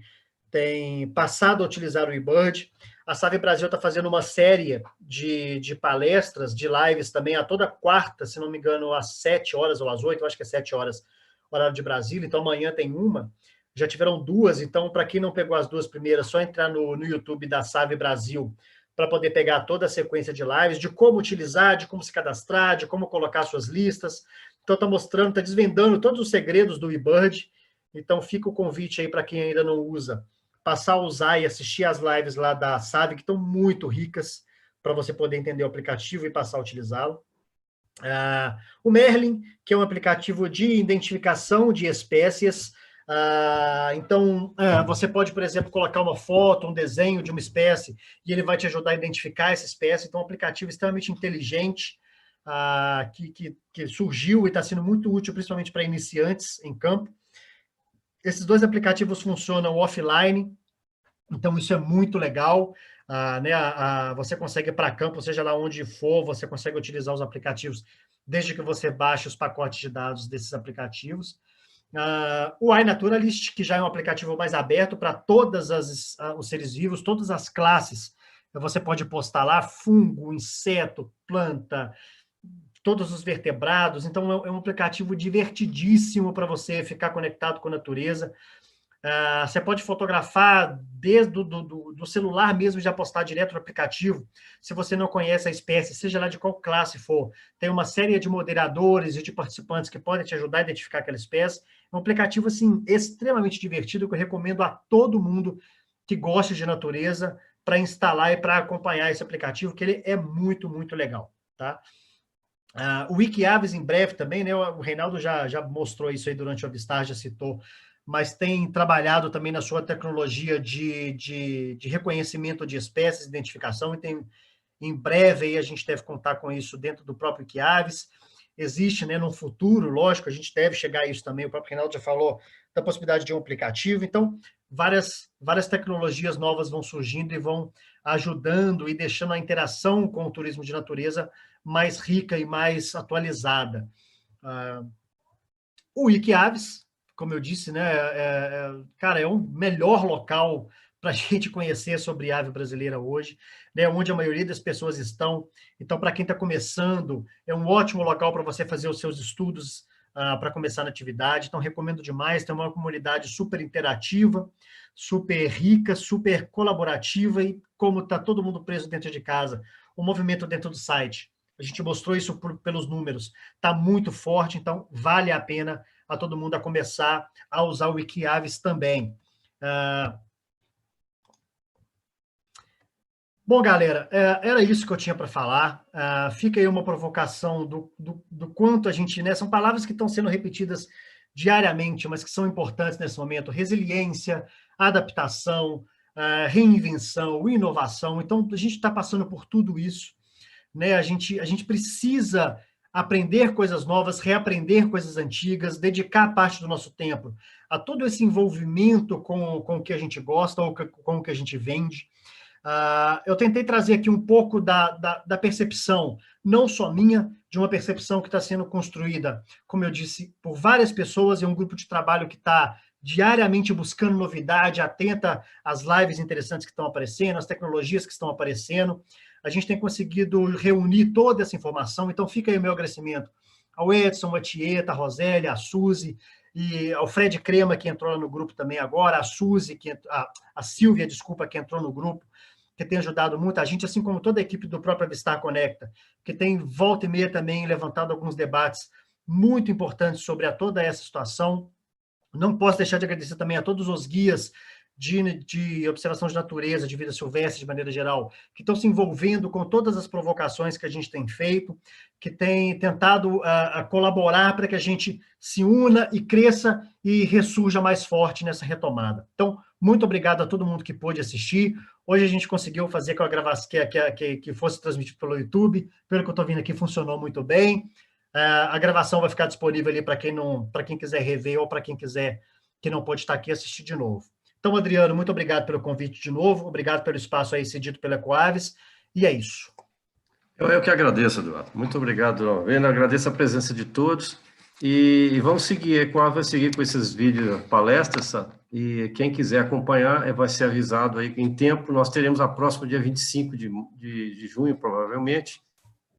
passado a utilizar o eBird. A Save Brasil está fazendo uma série de palestras, de lives também, a toda quarta, se não me engano, às 7 horas ou às 8, acho que é 7 horas, horário de Brasília, então amanhã tem uma. Já tiveram duas, então, para quem não pegou as duas primeiras, só entrar no YouTube da Save Brasil para poder pegar toda a sequência de lives, de como utilizar, de como se cadastrar, de como colocar suas listas. Então, está mostrando, está desvendando todos os segredos do eBird. Então, fica o convite aí para quem ainda não usa, passar a usar e assistir as lives lá da Save, que estão muito ricas, para você poder entender o aplicativo e passar a utilizá-lo. O Merlin, que é um aplicativo de identificação de espécies. Então, você pode, por exemplo, colocar uma foto, um desenho de uma espécie, e ele vai te ajudar a identificar essa espécie. Então, é um aplicativo extremamente inteligente, que surgiu e está sendo muito útil, principalmente para iniciantes em campo. Esses dois aplicativos funcionam offline, então isso é muito legal. Né? Você consegue ir para campo, seja lá onde for, você consegue utilizar os aplicativos, desde que você baixe os pacotes de dados desses aplicativos. O iNaturalist, que já é um aplicativo mais aberto para todos os seres vivos, todas as classes. Você pode postar lá fungo, inseto, planta, todos os vertebrados. Então, é um aplicativo divertidíssimo para você ficar conectado com a natureza. Você pode fotografar desde do celular mesmo, já postar direto no aplicativo. Se você não conhece a espécie, seja lá de qual classe for, tem uma série de moderadores e de participantes que podem te ajudar a identificar aquela espécie. É um aplicativo assim, extremamente divertido, que eu recomendo a todo mundo que gosta de natureza para instalar e para acompanhar esse aplicativo, que ele é muito, muito legal. Tá? O Wikiaves, em breve também, né? O Reinaldo já mostrou isso aí durante o Avistar, já citou mas tem trabalhado também na sua tecnologia de reconhecimento de espécies, identificação, e tem, em breve aí a gente deve contar com isso dentro do próprio Wikiaves. Existe, né, no futuro, lógico, a gente deve chegar a isso também, o próprio Reinaldo já falou da possibilidade de um aplicativo, então várias tecnologias novas vão surgindo e vão ajudando e deixando a interação com o turismo de natureza mais rica e mais atualizada. O Wikiaves, como eu disse, né, cara, é o melhor local para a gente conhecer sobre ave brasileira hoje, né, onde a maioria das pessoas estão. Então, para quem está começando, é um ótimo local para você fazer os seus estudos para começar na atividade. Então, recomendo demais. Tem uma comunidade super interativa, super rica, super colaborativa, e como está todo mundo preso dentro de casa, o movimento dentro do site, a gente mostrou isso pelos números, está muito forte, então vale a pena a todo mundo a começar a usar o Wikiaves também. Bom, galera, era isso que eu tinha para falar. Fica aí uma provocação do quanto a gente, né, são palavras que estão sendo repetidas diariamente, mas que são importantes nesse momento: resiliência, adaptação, reinvenção, inovação. Então, a gente está passando por tudo isso, né? A gente precisa aprender coisas novas, reaprender coisas antigas, dedicar parte do nosso tempo a todo esse envolvimento com o que a gente gosta ou com o que a gente vende. Eu tentei trazer aqui um pouco da percepção, não só minha, de uma percepção que está sendo construída, como eu disse, por várias pessoas, e um grupo de trabalho que está diariamente buscando novidade, atenta às lives interessantes que estão aparecendo, às tecnologias que estão aparecendo. A gente tem conseguido reunir toda essa informação, então fica aí o meu agradecimento ao Edson, a Tieta, a Rosélia, a Suzy, e ao Fred Crema, que entrou no grupo também agora, a Suzy, a Silvia, desculpa, que entrou no grupo, que tem ajudado muito a gente, assim como toda a equipe do próprio Avistar Conecta, que tem volta e meia também levantado alguns debates muito importantes sobre toda essa situação. Não posso deixar de agradecer também a todos os guias de observação de natureza, de vida silvestre, de maneira geral, que estão se envolvendo com todas as provocações que a gente tem feito, que têm tentado colaborar para que a gente se una e cresça e ressurja mais forte nessa retomada. Então, muito obrigado a todo mundo que pôde assistir. Hoje a gente conseguiu fazer com a gravação que fosse transmitido pelo YouTube. Pelo que eu estou vendo aqui, funcionou muito bem. A gravação vai ficar disponível ali para quem quiser rever ou para quem quiser que não pôde estar aqui assistir de novo. Então, Adriano, muito obrigado pelo convite de novo, obrigado pelo espaço aí cedido pela Ecoaves, e é isso. Eu que agradeço, Eduardo. Muito obrigado, novamente. Agradeço a presença de todos. E vamos seguir, a Ecoaves vai seguir com esses vídeos, palestras, e quem quiser acompanhar vai ser avisado aí em tempo. Nós teremos a próxima dia 25 de junho, provavelmente,